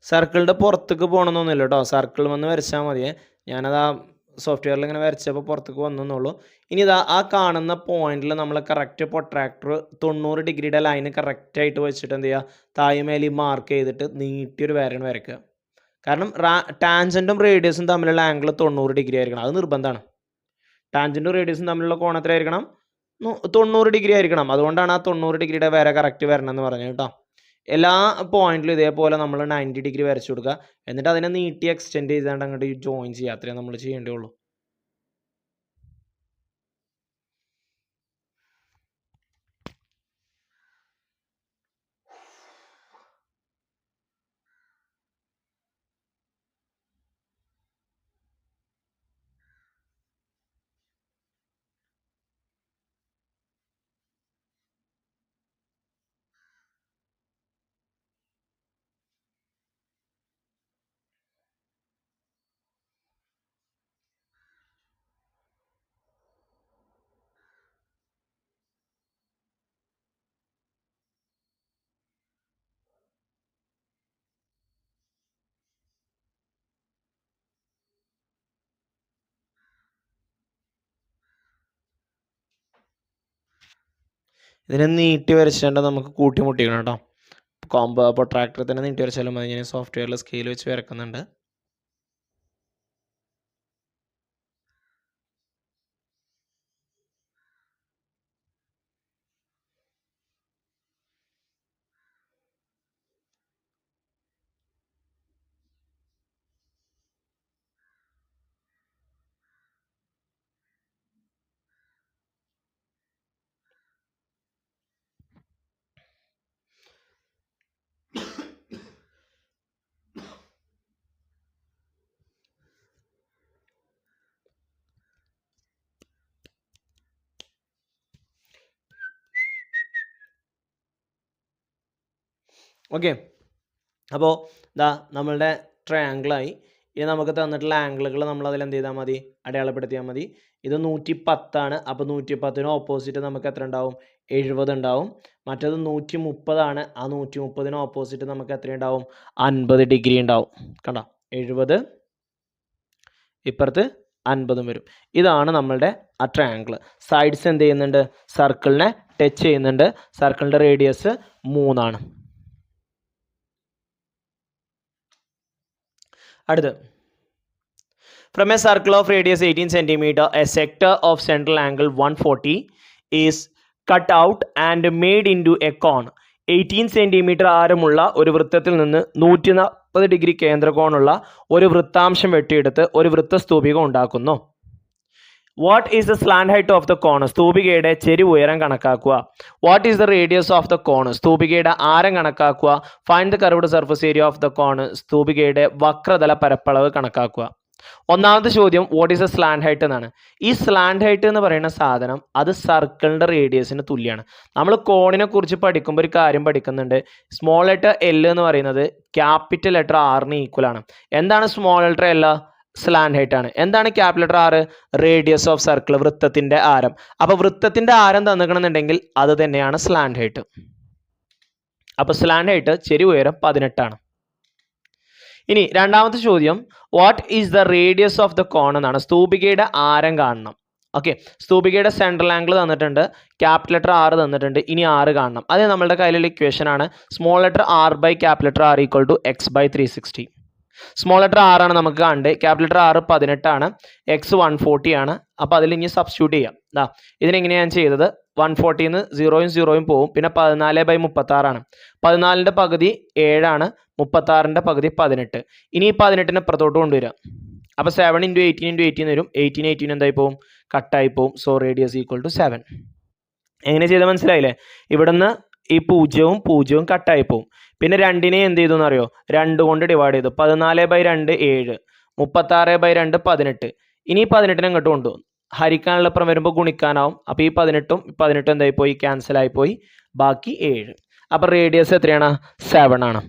A: സർക്കിളിൻ്റെ പുറത്തേക്ക് പോകണമെന്നൊന്നുമില്ല കേട്ടോ. സർക്കിൾ വന്ന് വരച്ചാൽ മതിയേ. ഞാനത് ആ സോഫ്റ്റ്വെയറിൽ ഇങ്ങനെ വരച്ചപ്പോൾ പുറത്തേക്ക് വന്നെന്നുള്ളൂ. ഇനി ഇതാ ആ കാണുന്ന പോയിന്റിൽ നമ്മൾ കറക്റ്റ് പ്രൊട്രാക്ടർ 90 ഡിഗ്രിയുടെ ലൈന് കറക്റ്റായിട്ട് വെച്ചിട്ട് എന്ത് ചെയ്യുക? തായ്മേലി മാർക്ക് ചെയ്തിട്ട് നീട്ടിയൊരു വരയാണ് വരയ്ക്കുക. കാരണം ടാൻജൻറ്റും റേഡിയസും തമ്മിലുള്ള ആംഗിൾ 90 ഡിഗ്രി ആയിരിക്കണം. അത് നിർബന്ധമാണ്. ടാൻജൻറ്റും റേഡിയസും തമ്മിലുള്ള കോണം എത്ര ആയിരിക്കണം? 90 ഡിഗ്രി ആയിരിക്കണം. അതുകൊണ്ടാണ് ആ 90 ഡിഗ്രിയുടെ വര കറക്റ്റ് വരണം എന്ന് പറഞ്ഞത് കേട്ടോ. എല്ലാ പോയിന്റിലും ഇതേപോലെ നമ്മൾ 90 ഡിഗ്രി വരച്ചു കൊടുക്കുക. എന്നിട്ട് അതിനെ നീട്ടി എക്സ്റ്റെൻഡ് ചെയ്താണ്ട് അങ്ങോട്ട് ജോയിൻ ചെയ്യുക. അത്രേ നമ്മൾ ചെയ്യേണ്ടതുള്ളൂ. ഇതിനെ നീട്ടി വരച്ചേണ്ട നമുക്ക് കൂട്ടിമുട്ടിക്കണം കേട്ടോ. പ്രൊട്രാക്ടർ തന്നെ നീട്ടി വരച്ചാലും മതി. ഞാൻ സോഫ്റ്റ്വെയറിൽ സ്കെയിൽ വെച്ച് വരക്കുന്നുണ്ട്. ഓക്കെ, അപ്പോൾ ഇതാ നമ്മളുടെ ട്രയാങ്കിളായി. ഇനി നമുക്ക് തന്നിട്ടുള്ള ആംഗിളുകൾ നമ്മൾ അതിൽ എന്ത് ചെയ്താൽ മതി? അടയാളപ്പെടുത്തിയാൽ മതി. ഇത് 110 അപ്പോൾ 110 ഓപ്പോസിറ്റ് നമുക്ക് എത്ര ഉണ്ടാവും? 70 ഉണ്ടാവും. മറ്റത് 130 ആ 130 ഓപ്പോസിറ്റ് നമുക്ക് എത്ര ഉണ്ടാവും? 50 ഡിഗ്രി ഉണ്ടാവും. കണ്ടോ? 70 ഇപ്പുറത്ത് 50 വരും. ഇതാണ് നമ്മളുടെ ആ ട്രയാങ്കിൾ. സൈഡ്സ് എന്ത് ചെയ്യുന്നുണ്ട്? സർക്കിളിനെ ടച്ച് ചെയ്യുന്നുണ്ട്. സർക്കിളിൻ്റെ റേഡിയസ് 3 അടുത്ത് from a circle of radius 18 cm a sector of central angle 140 is cut out and made into a cone. 18 centimetre ആരമുള്ള ഒരു വൃത്തത്തിൽ നിന്ന് 140 ഡിഗ്രി കേന്ദ്രകോണുള്ള ഒരു വൃത്താംശം വെട്ടിയെടുത്ത് ഒരു വൃത്തസ്തൂപിക ഉണ്ടാക്കുന്നു. What is the slant height of the cone? സ്തൂപികയുടെ ചെരിവ് ഉയരം കണക്കാക്കുക. What is the radius of the cone? സ്തൂപികയുടെ ആരം കണക്കാക്കുക. Find the curved surface area of the cone? സ്തൂപികയുടെ വക്രതല പരപ്പളവ് കണക്കാക്കുക. ഒന്നാമത്തെ ചോദ്യം what is the slant height എന്നാണ്. ഈ സ്ലാൻഡ് ഹൈറ്റ് എന്ന് പറയുന്ന സാധനം അത് സർക്കിളിൻ്റെ റേഡിയസിന് തുല്യമാണ്. നമ്മൾ കോണിനെ കുറിച്ച് പഠിക്കുമ്പോൾ ഒരു കാര്യം പഠിക്കുന്നുണ്ട്. സ്മോൾ ലെറ്റർ എൽ എന്ന് പറയുന്നത് ക്യാപിറ്റൽ ലെറ്റർ ആറിന് ഈക്വൽ ആണ്. എന്താണ് small letter L? Slant height ആണ്. എന്താണ് capital letter R? Radius of circle, വൃത്തത്തിന്റെ ആരം. അപ്പോൾ വൃത്തത്തിന്റെ ആരം തന്നിക്കണമെന്നുണ്ടെങ്കിൽ അത് തന്നെയാണ് സ്ലാൻഡ് ഹൈറ്റ്. അപ്പോൾ സ്ലാൻഡ് ഹൈറ്റ് ചെരിവ് ഉയരം 18 ഇനി രണ്ടാമത്തെ ചോദ്യം what is the radius of the cone എന്നാണ്. സ്തൂപികയുടെ ആരം കാണണം. ഓക്കെ, സ്തൂപികയുടെ സെൻട്രൽ ആംഗിൾ തന്നിട്ടുണ്ട്, ക്യാപിറ്റൽ ലെറ്റർ ആർ തന്നിട്ടുണ്ട്. ഇനി ആറ് കാണണം. അത് നമ്മളുടെ കയ്യിലുള്ള ഇക്വേഷൻ ആണ്. Small letter R by capital letter R equal to X by 360. Small letter R ആണ് നമുക്ക് കണ്ട്, ക്യാപിറ്റൽ ലെറ്റർ ആർ 18 എക്സ് 140 അപ്പോൾ അതിൽ ഇനി സബ്സ്റ്റിറ്റ്യൂട്ട് ചെയ്യാം. ഇതിനെങ്ങനെയാണ് ചെയ്തത്? 140 0യും 0യും പോവും. പിന്നെ 14/36 14ന്റെ പകുതി 7 36ന്റെ പകുതി 18. ഇനി ഈ 18നെ ഇപ്പുറത്തോട്ട് കൊണ്ടുവരിക. അപ്പോൾ 7 × 18 × 18 വരും. 18 എന്തായി പോവും? കട്ടായി പോവും. So radius equal to 7. എങ്ങനെ ചെയ്താൽ മനസ്സിലായില്ലേ? ഇവിടുന്ന് ഈ 0 കട്ടായി പോവും. പിന്നെ 2നെ എന്ത് ചെയ്തു എന്നറിയോ? 2 കൊണ്ട് ഡിവൈഡ് ചെയ്തു. 14/2 7, 36/2 18. ഇനി 18നെ ഇങ്ങോട്ട് കൊണ്ടുപോകും. ഹരിക്കാനുള്ള അപ്പുറം വരുമ്പോൾ ഗുണിക്കാനാവും. അപ്പോൾ ഈ 18 എന്തായി പോയി, ക്യാൻസൽ ആയി പോയി, ബാക്കി 7. അപ്പോൾ റേഡിയസ് എത്രയാണ്, 7 ആണ്.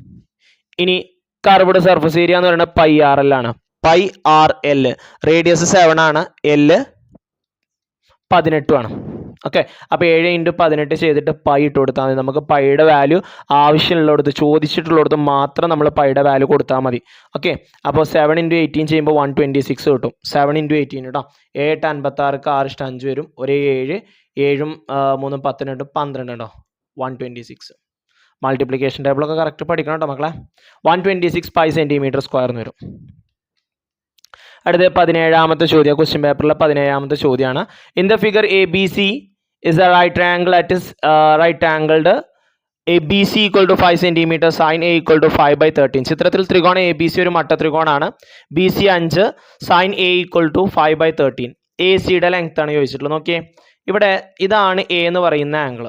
A: ഇനി കർവ്ഡ് സർഫസ് ഏരിയ എന്ന് പറയുന്നത് പൈ ആർ എൽ ആണ്. പൈ ആർ എൽ, റേഡിയസ് 7 ആണ്, എൽ 18 ആണ്. ഓക്കെ, അപ്പോൾ 7 × 18 ചെയ്തിട്ട് പൈ ഇട്ട് കൊടുത്താൽ മതി. നമുക്ക് പൈയുടെ വാല്യൂ ആവശ്യമുള്ളിടത്ത്, ചോദിച്ചിട്ടുള്ളിടത്ത് മാത്രം നമ്മൾ പൈയുടെ വാല്യൂ കൊടുത്താൽ മതി. ഓക്കെ, അപ്പോൾ 7 × 18 ചെയ്യുമ്പോൾ 126 കിട്ടും. 7 × 18 കേട്ടോ. 7 × 56 6 × 5 വരും. ഒരു 7 7 3 12 12 കേട്ടോ, 126. മൾട്ടിപ്ലിക്കേഷൻ ടേബിളൊക്കെ കറക്റ്റ് പഠിക്കണം കേട്ടോ മക്കളെ. 126 പൈ സെൻറ്റിമീറ്റർ സ്ക്വയർ എന്ന് വരും. അടുത്ത 17ാമത്തെ ചോദ്യം, ക്വസ്റ്റ്യൻ പേപ്പറിലെ 17ാമത്തെ ചോദ്യമാണ്. In the figure A B C is a right triangle at right angled A B C equal to 5 centimetre, sine A equal to 5/13. ചിത്രത്തിൽ ത്രികോണം എ ബി സി ഒരു മട്ട ത്രികോണമാണ്. B C 5, sine A equal to 5/13. A സിയുടെ length ആണ് ചോദിച്ചിട്ടുള്ളത്. നോക്കിയേ, ഇവിടെ ഇതാണ് എ എന്ന് പറയുന്ന ആംഗിൾ.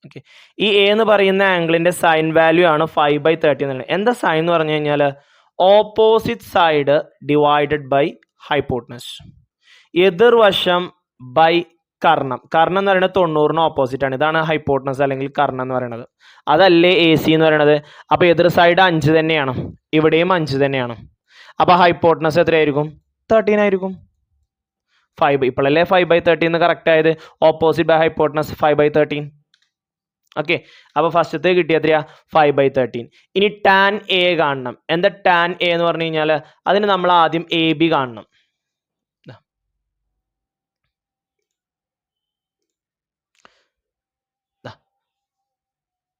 A: ഓക്കെ, ഈ എ എന്ന് പറയുന്ന ആംഗിളിന്റെ സൈൻ വാല്യൂ ആണ് 5/13 എന്നുള്ളത്. എന്താ സൈൻ എന്ന് പറഞ്ഞു കഴിഞ്ഞാൽ opposite side divided by hypotenuse, എതിർവശം ബൈ കർണം. കർണം എന്ന് പറയുന്നത് 90-ന് ഓപ്പോസിറ്റ് ആണ്. ഇതാണ് ഹൈപ്പോട്ടനസ് അല്ലെങ്കിൽ കർണം എന്ന് പറയുന്നത്. അതല്ലേ എ സി എന്ന് പറയുന്നത്. അപ്പോൾ എതിർ സൈഡ് 5 തന്നെയാണ്, ഇവിടെയും 5 തന്നെയാണ്. അപ്പോൾ ഹൈപ്പോട്ടനസ് എത്രയായിരിക്കും, 13 ആയിരിക്കും. 5 ഇപ്പോഴല്ലേ 5/13 കറക്റ്റ് ആയത്. Opposite by hypotenuse 5/13. ഓക്കെ, അപ്പോൾ ഫസ്റ്റത്തെ കിട്ടിയ എത്രയാ, 5/13. ഇനി ടാൻ എ കാണണം. എന്താ ടാൻ എ എന്ന് പറഞ്ഞു കഴിഞ്ഞാൽ അതിന് നമ്മൾ ആദ്യം എ ബി കാണണം.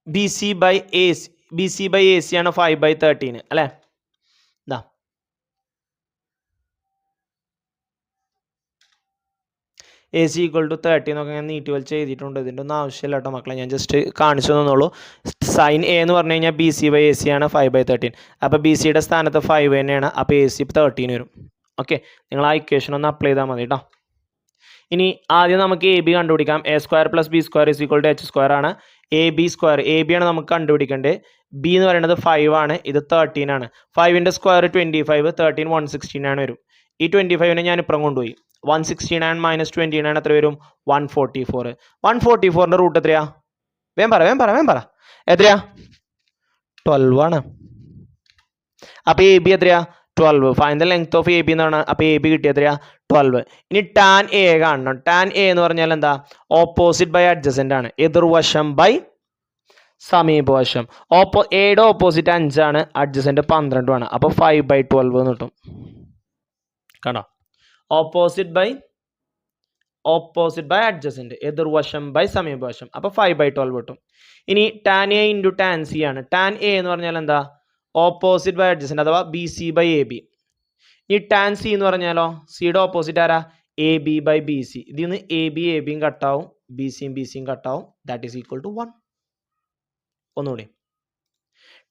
A: B C by A C ആണ് 5/13 അല്ലേ. ഇതാ എ സി ഈക്വൽ ടു 30 എന്നൊക്കെ ഞാൻ നീട്ടി വലിച്ച് എഴുതിയിട്ടുണ്ട്. ഇതിൻ്റെ ഒന്നും ആവശ്യമില്ല കേട്ടോ മക്കളെ, ഞാൻ ജസ്റ്റ് കാണിച്ചു തന്നുള്ളൂ. സൈൻ എ എന്ന് പറഞ്ഞു കഴിഞ്ഞാൽ B C by A C ആണ് 5/13. അപ്പോൾ ബി സിയുടെ സ്ഥാനത്ത് 5 തന്നെയാണ്. അപ്പോൾ എ സി 13 വരും. ഓക്കെ, നിങ്ങൾ ആ ഇക്വേഷൻ ഒന്ന് അപ്ലൈ ചെയ്താൽ മതി കേട്ടോ. ഇനി ആദ്യം നമുക്ക് എ ബി കണ്ടുപിടിക്കാം. A square plus B square is equal to H square ആണ്. A B square, A B ആണ് നമുക്ക് കണ്ടുപിടിക്കേണ്ടത്. ബി എന്ന് പറയുന്നത് 5 ആണ്, ഇത് 13 ആണ്. 5ൻ്റെ സ്ക്വയർ 25, 13 116 ആണ് വരും. ഈ 25നെ ഞാൻ ഇപ്പുറം കൊണ്ടുപോയി. 169 മൈനസ് 29 എത്ര വരും, 144. 144ൻ്റെ റൂട്ട് എത്രയാ, വേം പറ എത്രയാ, 12 ആണ്. അപ്പോൾ എ ബി എത്രയാ, 12. Find the length of A B എന്നാണ്. അപ്പോൾ എ ബി കിട്ടിയ എത്രയാ, 12. ഇനി ടാൻ എ കാണണം. ടാൻ എ എന്ന് പറഞ്ഞാൽ എന്താ, ഓപ്പോസിറ്റ് ബൈ അഡ്ജസൻ്റ് ആണ്, എതിർവശം ബൈ സമീപവശം. എയുടെ ഓപ്പോസിറ്റ് 5 ആണ്, അഡ്ജസൻ്റ് 12 ആണ്. അപ്പോൾ 5/12 എന്ന് കിട്ടും. കണ്ടോ, ഓപ്പോസിറ്റ് ബൈ അഡ്ജസൻ്റ്, എതിർവശം ബൈ സമീപവശം. അപ്പോൾ 5/12 കിട്ടും. ഇനി tan A into tan C ആണ്. ടാൻ എ എന്ന് പറഞ്ഞാൽ എന്താ, ഓപ്പോസിറ്റ് ബൈ അഡ്ജസൻ്റ് അഥവാ B C by A B. ഈ ടാൻ സി എന്ന് പറഞ്ഞാലോ, സിയുടെ ഓപ്പോസിറ്റ് ആരാ, A B by B C. ഇതിൽ നിന്ന് എ ബിയും കട്ടാവും, ബി സിയും കട്ടാവും. That is equal to 1. ഒന്നുകൂടി,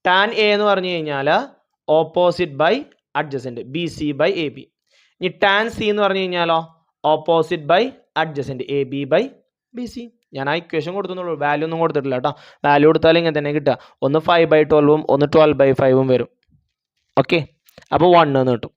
A: ടാൻ എ എന്ന് പറഞ്ഞു കഴിഞ്ഞാൽ opposite by adjacent, B C by A B. ഇനി ടാൻ സി എന്ന് പറഞ്ഞു കഴിഞ്ഞാലോ, opposite by adjacent, A B by B C. ഞാൻ ആ ഇക്വേഷൻ കൊടുത്തുള്ളൂ, വാല്യൂ ഒന്നും കൊടുത്തിട്ടില്ല കേട്ടോ. വാല്യൂ കൊടുത്താലും ഇങ്ങനെ തന്നെ കിട്ടുക. ഒന്ന് 5/12 ഒന്ന് 12/5 വരും. ഓക്കെ, അപ്പോൾ 1 എന്ന് കിട്ടും.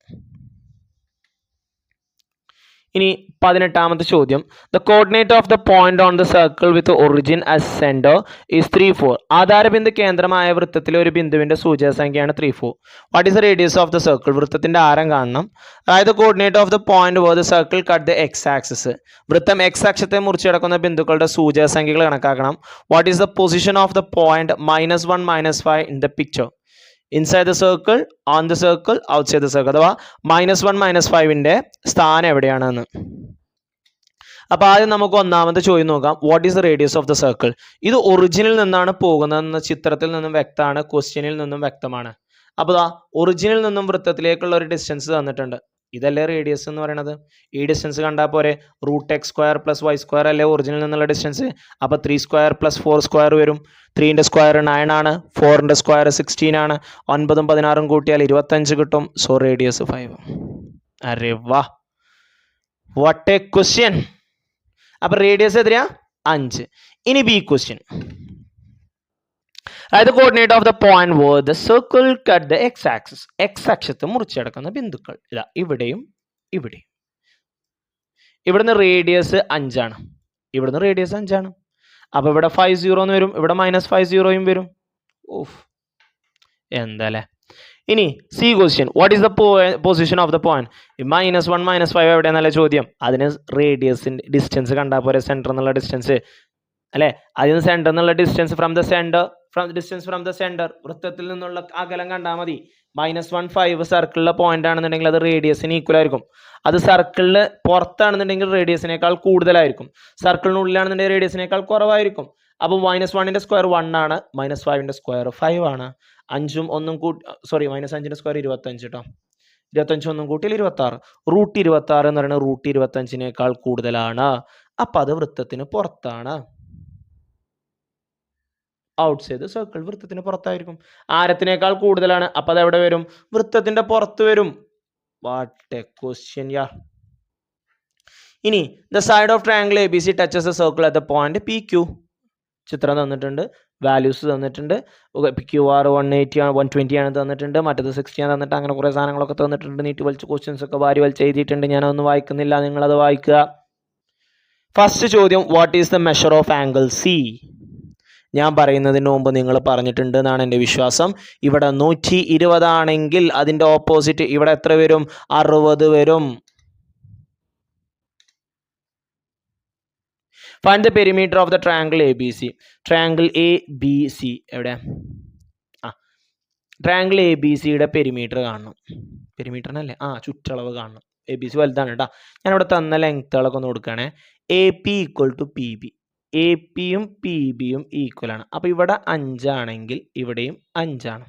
A: ഇനി 18ാമത്തെ ചോദ്യം, the coordinate of the point on the circle with origin as centre is 3 4. ആധാരബിന്ദു കേന്ദ്രമായ വൃത്തത്തിലെ ഒരു ബിന്ദുവിന്റെ സൂചകസംഖ്യയാണ് 3 4. What is the radius of the circle? വൃത്തത്തിന്റെ ആരം കാണണം. അതായത് coordinate of the point where the circle cut the X axis. വൃത്തം എക്സ് അക്ഷത്തെ മുറിച്ചടക്കുന്ന ബിന്ദുക്കളുടെ സൂചകസംഖ്യകൾ കണക്കാക്കണം. What is the position of the point -1 -5 in the picture? Inside the circle, on the circle, outside the circle. അഥവാ -1 -5ന്റെ സ്ഥാനം എവിടെയാണെന്ന്. അപ്പോൾ ആദ്യം നമുക്ക് ഒന്നാമത്തെ ചോദ്യം നോക്കാം. What is the radius of the circle? ഇത് ഒറിജിനിൽ നിന്നാണ് പോകുന്നതെന്ന് ചിത്രത്തിൽ നിന്നും വ്യക്തമാണ്, ക്വസ്റ്റ്യനിൽ നിന്നും വ്യക്തമാണ്. അപ്പോൾ ഒറിജിനിൽ നിന്നും വൃത്തത്തിലേക്കുള്ള ഒരു ഡിസ്റ്റൻസ് തന്നിട്ടുണ്ട്. ഇതല്ലേ റേഡിയസ് എന്ന് പറയുന്നത്. ഈ ഡിസ്റ്റൻസ് കണ്ടാൽ പോരെ, √x² + y² അല്ലേ ഒറിജിനിൽ നിന്നുള്ള ഡിസ്റ്റൻസ്. അപ്പോൾ 3² + 4² വരും. 3ൻ്റെ സ്ക്വയർ 9 ആണ്, 4ൻ്റെ സ്ക്വയർ 16 ആണ്. 9ഉം 16ഉം കൂട്ടിയാൽ 25 കിട്ടും. So radius 5. അരെ വാ, വാട്ട് എ ക്വസ്റ്റ്യൻ. അപ്പോൾ റേഡിയസ് എത്രയാ, 5. ഇനി ബി ക്വസ്റ്റ്യൻ. അതായത് coordinate of the point where the circle cut the X axis. X അക്ഷത്ത് മുറിച്ചടക്കുന്ന ബിന്ദുക്കൾ ഇതാ ഇവിടെയും ഇവിടെയും. ഇവിടുന്ന് റേഡിയസ് 5 ഇവിടുന്ന് റേഡിയസ് 5 അപ്പോൾ ഇവിടെ 50 എന്ന് വരും, ഇവിടെ -50 വരും. ഓഫ് എന്താ അല്ലേ. ഇനി C question, what is the position of the point? -1 -5 എവിടെയാണെന്നല്ല ചോദ്യം. അതിന് റേഡിയസിൻ്റെ ഡിസ്റ്റൻസ് കണ്ടാൽ പോരെ, സെൻറ്റർ എന്നുള്ള ഡിസ്റ്റൻസ് അല്ലേ. അതിന് സെൻറ്റർ എന്നുള്ള ഡിസ്റ്റൻസ് ഫ്രം ദ സെൻറ്റർ വൃത്തത്തിൽ നിന്നുള്ള അകലം കണ്ടാൽ മതി. -1 സർക്കിളിലെ പോയിന്റ് ആണെന്നുണ്ടെങ്കിൽ അത് റേഡിയസിന് ഈക്വൽ ആയിരിക്കും. അത് സർക്കിളിൽ പുറത്താണെന്നുണ്ടെങ്കിൽ റേഡിയസിനേക്കാൾ കൂടുതലായിരിക്കും. സർക്കിളിനുള്ളിലാണെന്നുണ്ടെങ്കിൽ റേഡിയസിനേക്കാൾ കുറവായിരിക്കും. അപ്പോൾ -1ൻ്റെ സ്ക്വയർ 1 ആണ്, -5ൻ്റെ സ്ക്വയർ 5 ആണ്. 5ഉം 1ഉം കൂട്ടി, സോറി -5ൻ്റെ സ്ക്വയർ 25 കേട്ടോ. 25 1ഉം കൂട്ടിയിൽ 26. √26 എന്ന് പറയുന്നത് √25നേക്കാൾ കൂടുതലാണ്. അപ്പം അത് വൃത്തത്തിന് പുറത്താണ്. Outside circle വൃത്തത്തിന് പുറത്തായിരിക്കും. ആരത്തിനേക്കാൾ കൂടുതലാണ്, അപ്പം അത് എവിടെ വരും? വൃത്തത്തിന്റെ പുറത്ത് വരും. വാട്ട് എ ക്വസ്റ്റ്യൻ യാ. ഇനി the side of triangle ABC touches a circle at the point PQ. ചിത്രം തന്നിട്ടുണ്ട്, വാല്യൂസ് തന്നിട്ടുണ്ട്. QR 180 ആണ്, 120 ആണ് തന്നിട്ടുണ്ട്, മറ്റത് 60 ആണ് തന്നിട്ട്, അങ്ങനെ കുറേ സാധനങ്ങളൊക്കെ തന്നിട്ടുണ്ട്. നീട്ടി വലിച്ച് ക്വസ്റ്റ്യൻസ് ഒക്കെ വാരി വലിച്ച് എഴുതിയിട്ടുണ്ട്. ഞാനതൊന്നും വായിക്കുന്നില്ല, നിങ്ങളത് വായിക്കുക. ഫസ്റ്റ് ചോദ്യം, what is the measure of angle C? ഞാൻ പറയുന്നതിന് മുമ്പ് നിങ്ങൾ പറഞ്ഞിട്ടുണ്ട് എന്നാണ് എൻ്റെ വിശ്വാസം. ഇവിടെ 120 ആണെങ്കിൽ അതിൻ്റെ ഓപ്പോസിറ്റ് ഇവിടെ എത്ര വരും? 60 വരും. Find the perimeter of the triangle ABC. Triangle ABC എവിടെ? ട്രയാങ്കിൾ ABCയുടെ പെരിമീറ്റർ കാണണം. പെരിമീറ്ററിനല്ലേ? ചുറ്റളവ് കാണണം. ABC വലുതാണ് കേട്ടോ. ഞാനിവിടെ തന്ന ലെങ്ത്തുകളൊക്കെ ഒന്ന് കൊടുക്കുകയാണേ. AP = PB. APയും PBയും ഈക്വൽ ആണ്. അപ്പോൾ ഇവിടെ 5 ആണെങ്കിൽ ഇവിടെയും 5 ആണ്.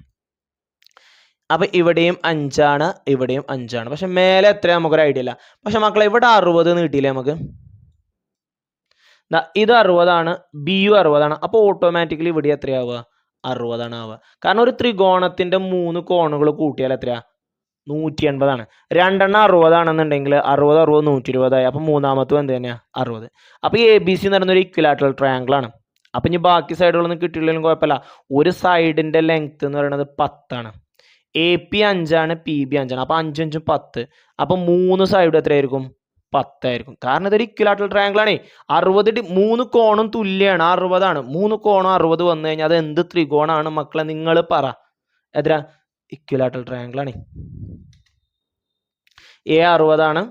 A: അപ്പോൾ ഇവിടെയും 5 ആണ്, ഇവിടെയും 5 ആണ്. പക്ഷെ മേലെ എത്രയാണ് നമുക്കൊരു ഐഡിയ ഇല്ല. പക്ഷെ മക്കളെ ഇവിടെ 60 നീട്ടിയില്ലേ നമുക്ക്? ഇത് 60 ആണ്, ബിയും 60 ആണ്. അപ്പോൾ ഓട്ടോമാറ്റിക്കലി ഇവിടെ എത്രയാവുക? 60 ആണ് ആവുക. കാരണം ഒരു ത്രികോണത്തിന്റെ 3 കോണുകൾ കൂട്ടിയാൽ എത്രയാ? 180 ആണ്. 2 എണ്ണം 60 ആണെന്നുണ്ടെങ്കിൽ 60 60 120 ആയി. അപ്പം മൂന്നാമത്തും എന്ത് തന്നെയാണ്? 60. അപ്പോൾ ഈ ABC എന്ന് പറയുന്ന ഒരു ഇക്വിലാറ്ററൽ ട്രയാങ്കിൾ ആണ്. അപ്പം ഇനി ബാക്കി സൈഡുകളൊന്നും കിട്ടിയില്ലെങ്കിലും കുഴപ്പമില്ല. ഒരു സൈഡിന്റെ ലെങ്ത് എന്ന് പറയുന്നത് 10 ആണ്. AP 5 ആണ്, PB 5 ആണ്. അപ്പോൾ 5 5 10. അപ്പം 3 സൈഡ് എത്രയായിരിക്കും? 10 ആയിരിക്കും. കാരണം ഇതൊരു ഇക്വിലാറ്ററൽ ട്രയാങ്കിൾ ആണ്. 60 3 കോണും തുല്യമാണ്, 60 ആണ്. 3 കോണും 60 വന്നു കഴിഞ്ഞാൽ അത് എന്ത് ത്രികോണമാണ് മക്കളെ? നിങ്ങൾ പറ. എത്ര? ഇക്വിലാറ്ററൽ ട്രയാങ്കിൾ ആണ്. A 60 ആണ്.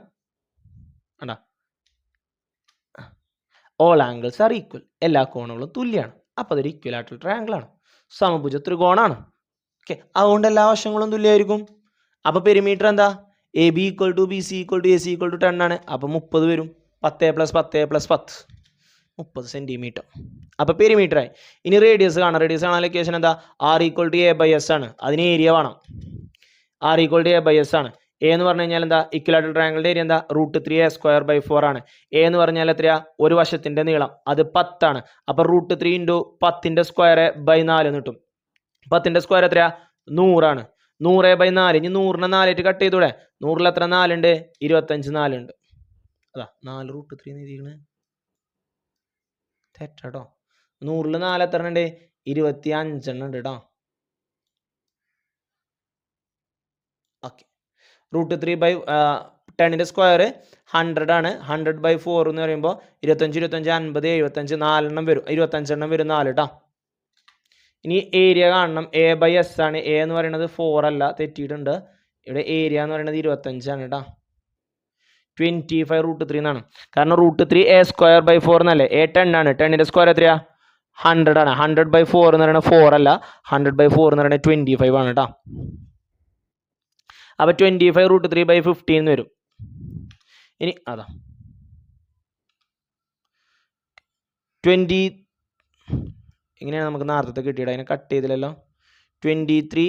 A: All angles are equal. എല്ലാ കോണുകളും തുല്യമാണ്. അപ്പോൾ അതൊരു ഇക്വിലാറ്ററൽ ട്രയാങ്കിൾ ആണ്, സമഭുജ ത്രികോണാണ്. ഓക്കെ, അതുകൊണ്ട് എല്ലാ വശങ്ങളും തുല്യമായിരിക്കും. അപ്പോൾ പെരിമീറ്റർ എന്താ? AB = BC = AC = 10 ആണ്. അപ്പോൾ 30 വരും. 10 + 10 + 10 30 സെൻറ്റിമീറ്റർ. അപ്പോൾ പെരിമീറ്റർ ആയി. ഇനി റേഡിയസ് കാണാം. റേഡിയസ് കാണാൻ ലൊക്കേഷൻ എന്താ? R = A/S ആണ്. അതിന് ഏരിയ വേണം. R = A/S ആണ്. A എന്ന് പറഞ്ഞു കഴിഞ്ഞാൽ എന്താ? ഇക്വിലാറ്ററൽ ട്രയാങ്കിളിന്റെ ഏരിയ എന്താ? √3A² / 4 ആണ്. A എന്ന് പറഞ്ഞാൽ എത്രയാ? ഒരു വശത്തിന്റെ നീളം, അത് 10 ആണ്. അപ്പോൾ √3 × 10ന്റെ സ്ക്വയർ /4 എന്ന് കിട്ടും. 10ന്റെ സ്ക്വയർ എത്രയാ? 100 ആണ്. 100/4. ഇനി 100നെ 4 ആയിട്ട് കട്ട് ചെയ്തൂടെ? 100ൽ എത്ര 4 ഉണ്ട്? 25 4 ഉണ്ട്. അതാ 4 √3 എഴുതിയിരിക്കണേ. തെറ്റാട്ടോ. 100ൽ 4 എത്ര ഉണ്ട്? 25 ഉണ്ട് കേട്ടോ. ഓക്കെ, √3/10ന്റെ സ്ക്വയർ 100 ആണ്. 100/4 എന്ന് പറയുമ്പോൾ 25 25 50 75 4 വരും. 25 എണ്ണം വരും 4 കേട്ടോ. ഇനി ഏരിയ കാണണം. A/S ആണ്. A എന്ന് പറയുന്നത് 4 അല്ല, തെറ്റിയിട്ടുണ്ട്. ഇവിടെ ഏരിയ എന്ന് പറയുന്നത് 25 ആണ് കേട്ടോ. 25 √3 എന്നാണ്. കാരണം √3 A²/4 എന്നല്ലേ? A 10 ആണ്. 10ന്റെ സ്ക്വയർ എത്രയാ? 100 ആണ്. 100/4 എന്ന് പറയുന്നത് 4 അല്ല, 100/4 എന്ന് പറയുന്നത് 25 ആണ് കേട്ടോ. അപ്പോൾ 25 √3/15 വരും. ഇനി അതാ 20 ഇങ്ങനെയാണ് നമുക്ക് നേരത്തെ കിട്ടിയത്. അതിനെ കട്ട് ചെയ്തില്ലല്ലോ. 23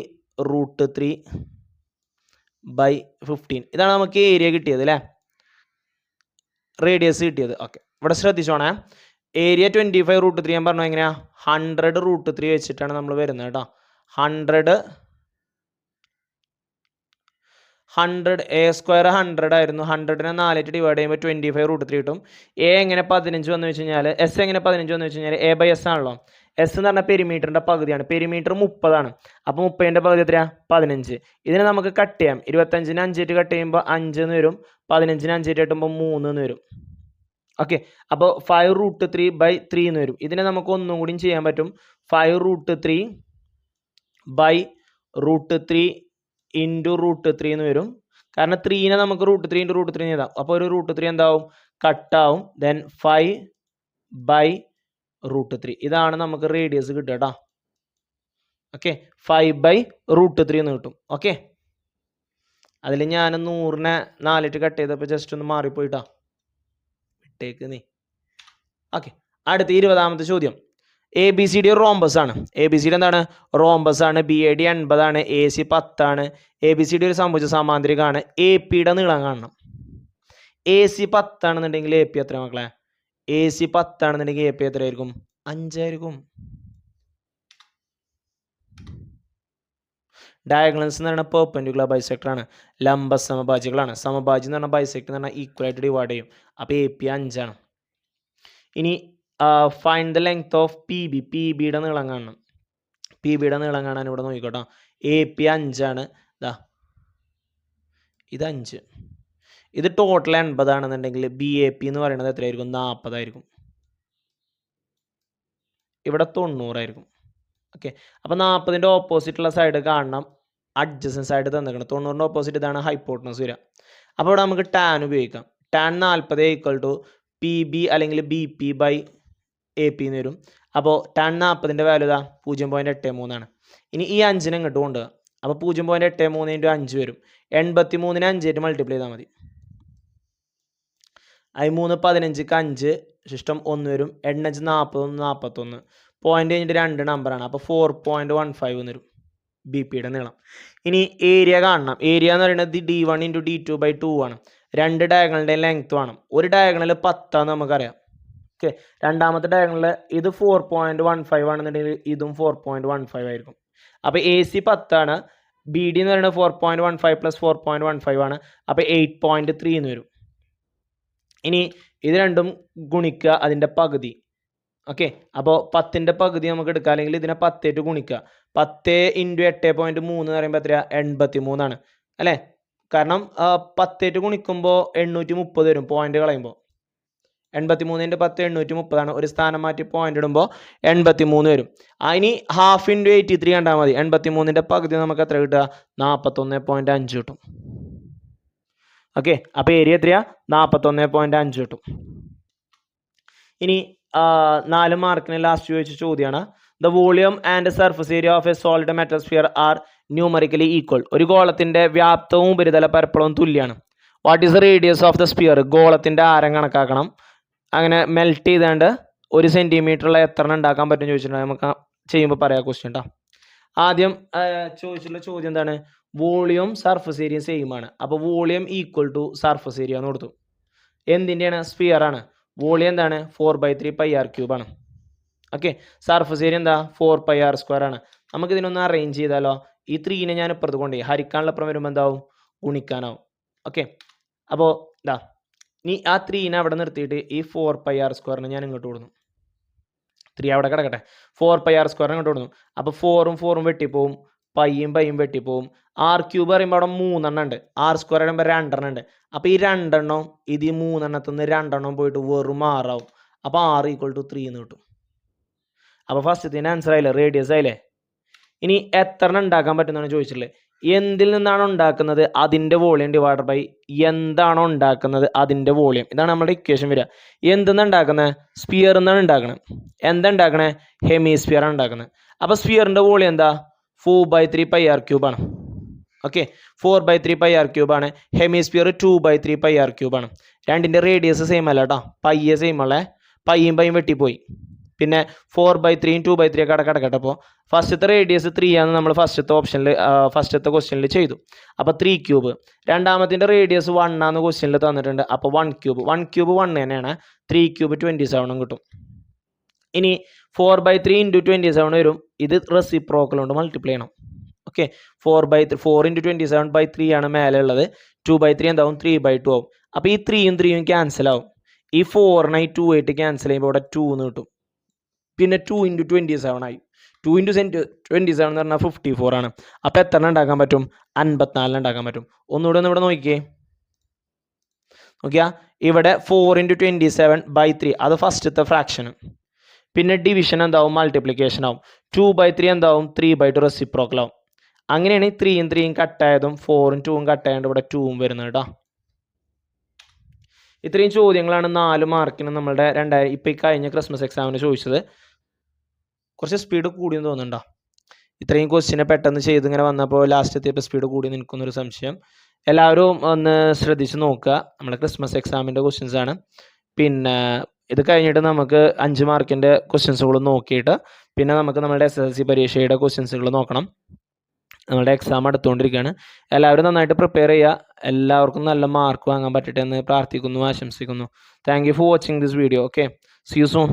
A: √3/15 ഇതാണ് നമുക്ക് ഏരിയ കിട്ടിയത് അല്ലേ? റേഡിയസ് കിട്ടിയത്. ഓക്കെ, ഇവിടെ ശ്രദ്ധിച്ചോണേ. ഏരിയ 25 √3 ഞാൻ പറഞ്ഞു എങ്ങനെയാ? 100 √3 വെച്ചിട്ടാണ് നമ്മൾ വരുന്നത് കേട്ടോ. 100 A² 100 ആയിരുന്നു. 100നെ 4 ആയിട്ട് ഡിവൈഡ് ചെയ്യുമ്പോൾ 25 √3 കിട്ടും. A എങ്ങനെ 15 വന്നു വെച്ച് കഴിഞ്ഞാൽ, S എങ്ങനെ 15 വന്നു വെച്ച് കഴിഞ്ഞാൽ A/S ആണല്ലോ. എസ് എന്ന് പറഞ്ഞാൽ പെരിമീറ്ററിൻ്റെ പകുതിയാണ്. പെരിമീറ്റർ 30 അപ്പോൾ 30ൻ്റെ പകുതി എത്രയാണ്? 15. ഇതിനെ നമുക്ക് കട്ട് ചെയ്യാം. 25-ന് 5 കട്ട് ചെയ്യുമ്പോൾ 5 എന്ന് വരും. 15-ന് 5 കട്ടുമ്പോൾ 3 എന്ന് വരും. ഓക്കെ, അപ്പോൾ 5√3/3 എന്ന് വരും. ഇതിനെ നമുക്ക് ഒന്നും കൂടി ചെയ്യാൻ പറ്റും. 5√3/√3 ഇൻറ്റു √3 എന്ന് വരും. കാരണം 3നെ നമുക്ക് √3 ഇൻറ്റു √3 എഴുതാം. അപ്പോൾ ഒരു √3 എന്താവും? കട്ടാവും. ദെൻ 5/√3. ഇതാണ് നമുക്ക് റേഡിയസ് കിട്ടുക കേട്ടോ. ഓക്കെ, 5/√3 എന്ന് കിട്ടും. ഓക്കെ, അതിൽ ഞാൻ 100നെ 4 കട്ട് ചെയ്തപ്പോൾ ജസ്റ്റ് ഒന്ന് മാറിപ്പോയിട്ടാ, വിട്ടേക്ക് നീ. ഓക്കെ, അടുത്ത 20ാമത്തെ ചോദ്യം. ABCD റോംബസ് ആണ്. ABCD എന്താണ്? റോംബസ് ആണ്. BAD 80 AC 10 ABCD ഒരു സംഭവിച്ച സമാന്തരികമാണ്. APയുടെ നീളം കാണണം. AC 10 ആണെന്നുണ്ടെങ്കിൽ AP എത്ര മക്കളെ? AC 10 ആണെന്നുണ്ടെങ്കിൽ AP എത്രയായിരിക്കും? 5 ആയിരിക്കും. ഡയഗണൽസ് എന്ന് പറയുന്നത് പെർപെൻഡിക്കുലർ ബൈസെക്ടർ ആണ്. ലംബ സമഭാജികളാണ്. സമഭാജി എന്ന് പറഞ്ഞാൽ ബൈസെക്ടർ എന്ന് പറഞ്ഞാൽ ഈക്വൽ ആയിട്ട് ഡിവൈഡ് ചെയ്യും. അപ്പോൾ AP 5 ആണ്. ഇനി find the length of PB. PBയുടെ നീളം കാണണം. PBയുടെ നീളം കാണാൻ ഇവിടെ നോക്കിക്കോട്ടോ. AP 5 ആണ്. ഇത് 5. ഇത് ടോട്ടൽ 80 ആണെന്നുണ്ടെങ്കിൽ BAP എന്ന് പറയുന്നത് എത്രയായിരിക്കും? 40 ആയിരിക്കും. ഇവിടെ 90 ആയിരിക്കും. ഓക്കെ, അപ്പോൾ 40ൻ്റെ ഓപ്പോസിറ്റുള്ള സൈഡ് കാണണം. അഡ്ജസൻറ്റ് സൈഡ് തന്നിരിക്കണം. 90ൻ്റെ ഓപ്പോസിറ്റ് ഇതാണ് ഹൈപ്പോട്ടനസ് വരിക. അപ്പോൾ ഇവിടെ നമുക്ക് ടാൻ ഉപയോഗിക്കാം. ടാൻ 40 = PB അല്ലെങ്കിൽ BP/AP എന്ന് വരും. അപ്പോൾ ടാൻ 40ൻ്റെ വാല്യൂ 0.83 ആണ്. ഇനി ഈ 5നെ ഇങ്ങോട്ട് കൊണ്ടുപോകുക. അപ്പോൾ 0.83 × 5 വരും. 83നെ 5 ആയിട്ട് മൾട്ടിപ്ലൈ ചെയ്താൽ മതി. 3 15ക്ക് 5 ശിഷ്ടം 1 വരും. 8 40 41. പോയിന്റ് കഴിഞ്ഞിട്ട് 2 നമ്പറാണ്. അപ്പോൾ 4.15 എന്ന് വരും BPയുടെ നീളം. ഇനി ഏരിയ കാണണം. ഏരിയ എന്ന് പറയുന്നത് D1 × D2/2 ആണ്. 2 ഡയഗണലിൻ്റെ ലെങ്ത് വേണം. ഒരു ഡയഗണൽ 10 ആണെന്ന് നമുക്കറിയാം. ഓക്കെ, രണ്ടാമത്തെ ഡയഗണൽ ഇത് 4.15 ആണെന്നുണ്ടെങ്കിൽ ഇതും 4.15 ആയിരിക്കും. അപ്പോൾ AC 10 ആണ്. BD എന്ന് പറയുന്നത് 4.15 + 4.15 ആണ്. അപ്പോൾ 8.3 എന്ന് വരും. ഇനി ഇത് രണ്ടും ഗുണിക്കുക, അതിൻ്റെ പകുതി. ഓക്കെ, അപ്പോൾ 10ൻ്റെ പകുതി നമുക്ക് എടുക്കുക, അല്ലെങ്കിൽ ഇതിനെ 10 ആയിട്ട് ഗുണിക്കുക. 10 × 8.3 എന്ന് പറയുമ്പോൾ എത്രയാണ്? 83 ആണ് അല്ലേ? കാരണം 10 ആയിട്ട് ഗുണിക്കുമ്പോൾ 830 വരും പോയിന്റ് കളയുമ്പോൾ. 83ൻ്റെ 10 830 ആണ്. ഒരു സ്ഥാനം മാറ്റി പോയിന്റ് ഇടുമ്പോൾ 83 വരും. ഇനി 1/2 × 83 കണ്ടാൽ മതി. 83ൻ്റെ പകുതി നമുക്ക് എത്ര കിട്ടുക? 41.5 കിട്ടും. ഓക്കെ, അപ്പോൾ ഏരിയ എത്രയാ? 41.5 കിട്ടും. ഇനി 4 മാർക്കിന് ലാസ്റ്റ് ചോദിച്ച ചോദ്യമാണ്. The volume and surface area of a solid metal sphere are numerically equal. ഒരു ഗോളത്തിൻ്റെ വ്യാപ്തവും ഉപരിതല പരപ്പളവും തുല്യമാണ്. What is the radius of the sphere? ഗോളത്തിൻ്റെ ആരം കണക്കാക്കണം. അങ്ങനെ മെൽറ്റ് ചെയ്താണ്ട് 1 സെൻറ്റിമീറ്ററുള്ള എത്ര ഉണ്ടാക്കാൻ പറ്റും ചോദിച്ചിട്ടുണ്ടെങ്കിൽ നമുക്ക് ചെയ്യുമ്പോൾ പറയാം ക്വസ്റ്റ്യൻ കേട്ടോ. ആദ്യം ചോദിച്ചിട്ടുള്ള ചോദ്യം എന്താണ്? വോളിയം സർഫസ് ഏരിയ സെയിം ആണ്. അപ്പോൾ volume equal to surface area എന്ന് കൊടുത്തു. എന്തിൻ്റെയാണ്? സ്ഫിയർ ആണ്. വോളിയം എന്താണ്? 4/3πr³ ആണ്. ഓക്കെ, സർഫസ് ഏരിയ എന്താ? 4πr² ആണ്. നമുക്ക് ഇതിനൊന്ന് അറേഞ്ച് ചെയ്താലോ? ഈ 3നെ ഞാൻ ഇപ്പുറത്ത് കൊണ്ടുപോയി ഹരിക്കാനുള്ള അപ്പുറം വരുമ്പോൾ എന്താവും? ഗുണിക്കാനാവും. ഓക്കെ, അപ്പോൾ ഇനി ആ 3നെ അവിടെ നിർത്തിയിട്ട് ഈ 4πr² ഞാൻ ഇങ്ങോട്ട് കൊടുന്നു. 3 അവിടെ കിടക്കട്ടെ. 4πr² ഇങ്ങോട്ട് കൊടുന്നു. അപ്പോൾ 4ഉം 4ഉം വെട്ടിപ്പോവും. പൈയും വെട്ടിപ്പോവും. r³ പറയുമ്പോൾ അവിടെ 3 എണ്ണം ഉണ്ട്. r² പറയുമ്പോൾ 2 എണ്ണം ഉണ്ട്. അപ്പോൾ ഈ 2 എണ്ണം ഇത് ഈ 3 എണ്ണത്തിൽ നിന്ന് 2 എണ്ണം പോയിട്ട് വെറും 6 ആവും. അപ്പോൾ r = 3 എന്ന് കിട്ടും. അപ്പോൾ ഫസ്റ്റത്തിന് ആൻസർ ആയില്ലേ? റേഡിയസ് ആയില്ലേ? ഇനി എത്ര എണ്ണം ഉണ്ടാക്കാൻ പറ്റുന്നതാണ് ചോദിച്ചിട്ടുള്ളത്. എന്തിൽ നിന്നാണ് ഉണ്ടാക്കുന്നത്? അതിൻ്റെ വോളിയം ഡിവൈഡഡ് ബൈ എന്താണോ ഉണ്ടാക്കുന്നത് അതിൻ്റെ വോളിയം. ഇതാണ് നമ്മുടെ ഇക്വേഷൻ വരിക. എന്തെന്നാണ് ഉണ്ടാക്കുന്നത്? സ്ഫിയർ എന്നാണ് ഉണ്ടാക്കുന്നത്. എന്താ ഉണ്ടാക്കണേ? ഹെമിസ്ഫിയർ ആണ് ഉണ്ടാക്കുന്നത്. അപ്പോൾ സ്ഫിയറിൻ്റെ വോളിയം എന്താ? 4/3πr³ ആണ്. ഓക്കെ, 4/3πr³ ആണ്. ഹെമിസ്ഫിയർ 2/3πr³ ആണ്. രണ്ടിൻ്റെ റേഡിയസ് സെയിം അല്ല കേട്ടോ. പയ്യെ സെയിം ഉള്ളേ. പയ്യും വെട്ടിപ്പോയി. പിന്നെ 4/3 2/3 ഒക്കെ കിടക്കട്ടെ. അപ്പോൾ ഫസ്റ്റത്തെ റേഡിയസ് 3 ആണെന്ന് നമ്മൾ ഫസ്റ്റത്തെ ക്വസ്റ്റ്യനിൽ ചെയ്തു. അപ്പോൾ 3³. രണ്ടാമത്തിൻ്റെ റേഡിയസ് 1 ആണെന്ന് ക്വസ്റ്റ്യനിൽ തന്നിട്ടുണ്ട്. അപ്പോൾ 1³ 1 തന്നെയാണ്. 3³ 27 കിട്ടും. ഇനി 4/3 × 27 വരും. ഇത് റെസിപ്രോക്കൽ കൊണ്ട് മൾട്ടിപ്ലൈ ചെയ്യണം. ഓക്കെ, 4 × 27/3 ആണ് മേലെ ഉള്ളത്. 2/3 എന്താവും? 3/2 ആവും. അപ്പോൾ ഈ 3ഉം 3ഉം ക്യാൻസൽ ആവും. ഈ 4നെ 2 ആയിട്ട് ക്യാൻസൽ ചെയ്യുമ്പോൾ ഇവിടെ 2 എന്ന് കിട്ടും. പിന്നെ 2 ഇൻറ്റു 27 ആയി. 2 ഇൻറ്റു 27 എന്ന് പറഞ്ഞാൽ 54 ആണ്. അപ്പോൾ എത്ര ഉണ്ടാക്കാൻ പറ്റും? 54 ഉണ്ടാക്കാൻ പറ്റും. ഒന്നുകൂടെ ഒന്ന് ഇവിടെ നോക്കിയേ. നോക്കിയാ ഇവിടെ 4 ഇൻറ്റു 27/3 അത് ഫസ്റ്റത്തെ ഫ്രാക്ഷന്. പിന്നെ ഡിവിഷൻ എന്താവും? മൾട്ടിപ്ലിക്കേഷൻ ആവും. 2/3 എന്താവും? 3/2 റെസിപ്രോക്കൽ ആവും. അങ്ങനെയാണ് 3യും 3യും കട്ടായതും 4ഉം 2ഉം കട്ടായതും ഇവിടെ 2ഉം വരുന്നത് കേട്ടോ. ഇത്രയും ചോദ്യങ്ങളാണ് 4 മാർക്കിന് നമ്മളുടെ ഇപ്പോൾ ഈ കഴിഞ്ഞ ക്രിസ്മസ് എക്സാമിന് ചോദിച്ചത്. കുറച്ച് സ്പീഡ് കൂടിയെന്ന് തോന്നുന്നുണ്ടോ? ഇത്രയും ക്വസ്റ്റ്യനെ പെട്ടെന്ന് ചെയ്ത് ഇങ്ങനെ വന്നപ്പോൾ ലാസ്റ്റ് എത്തിയപ്പോൾ സ്പീഡ് കൂടി നിൽക്കുന്നൊരു സംശയം. എല്ലാവരും ഒന്ന് ശ്രദ്ധിച്ച് നോക്കുക. നമ്മുടെ ക്രിസ്മസ് എക്സാമിൻ്റെ ക്വസ്റ്റ്യൻസ് ആണ്. പിന്നെ ഇത് കഴിഞ്ഞിട്ട് നമുക്ക് 5 മാർക്കിൻ്റെ ക്വസ്റ്റ്യൻസുകൾ നോക്കിയിട്ട് പിന്നെ നമുക്ക് നമ്മുടെ SSLC പരീക്ഷയുടെ ക്വസ്റ്റ്യൻസുകൾ നോക്കണം. നമ്മളുടെ എക്സാം അടുത്തുകൊണ്ടിരിക്കുകയാണ്. എല്ലാവരും നന്നായിട്ട് പ്രിപ്പയർ ചെയ്യുക. എല്ലാവർക്കും നല്ല മാർക്ക് വാങ്ങാൻ പറ്റട്ടെ എന്ന് പ്രാർത്ഥിക്കുന്നു, ആശംസിക്കുന്നു. Thank you for watching this video. Okay, see you soon.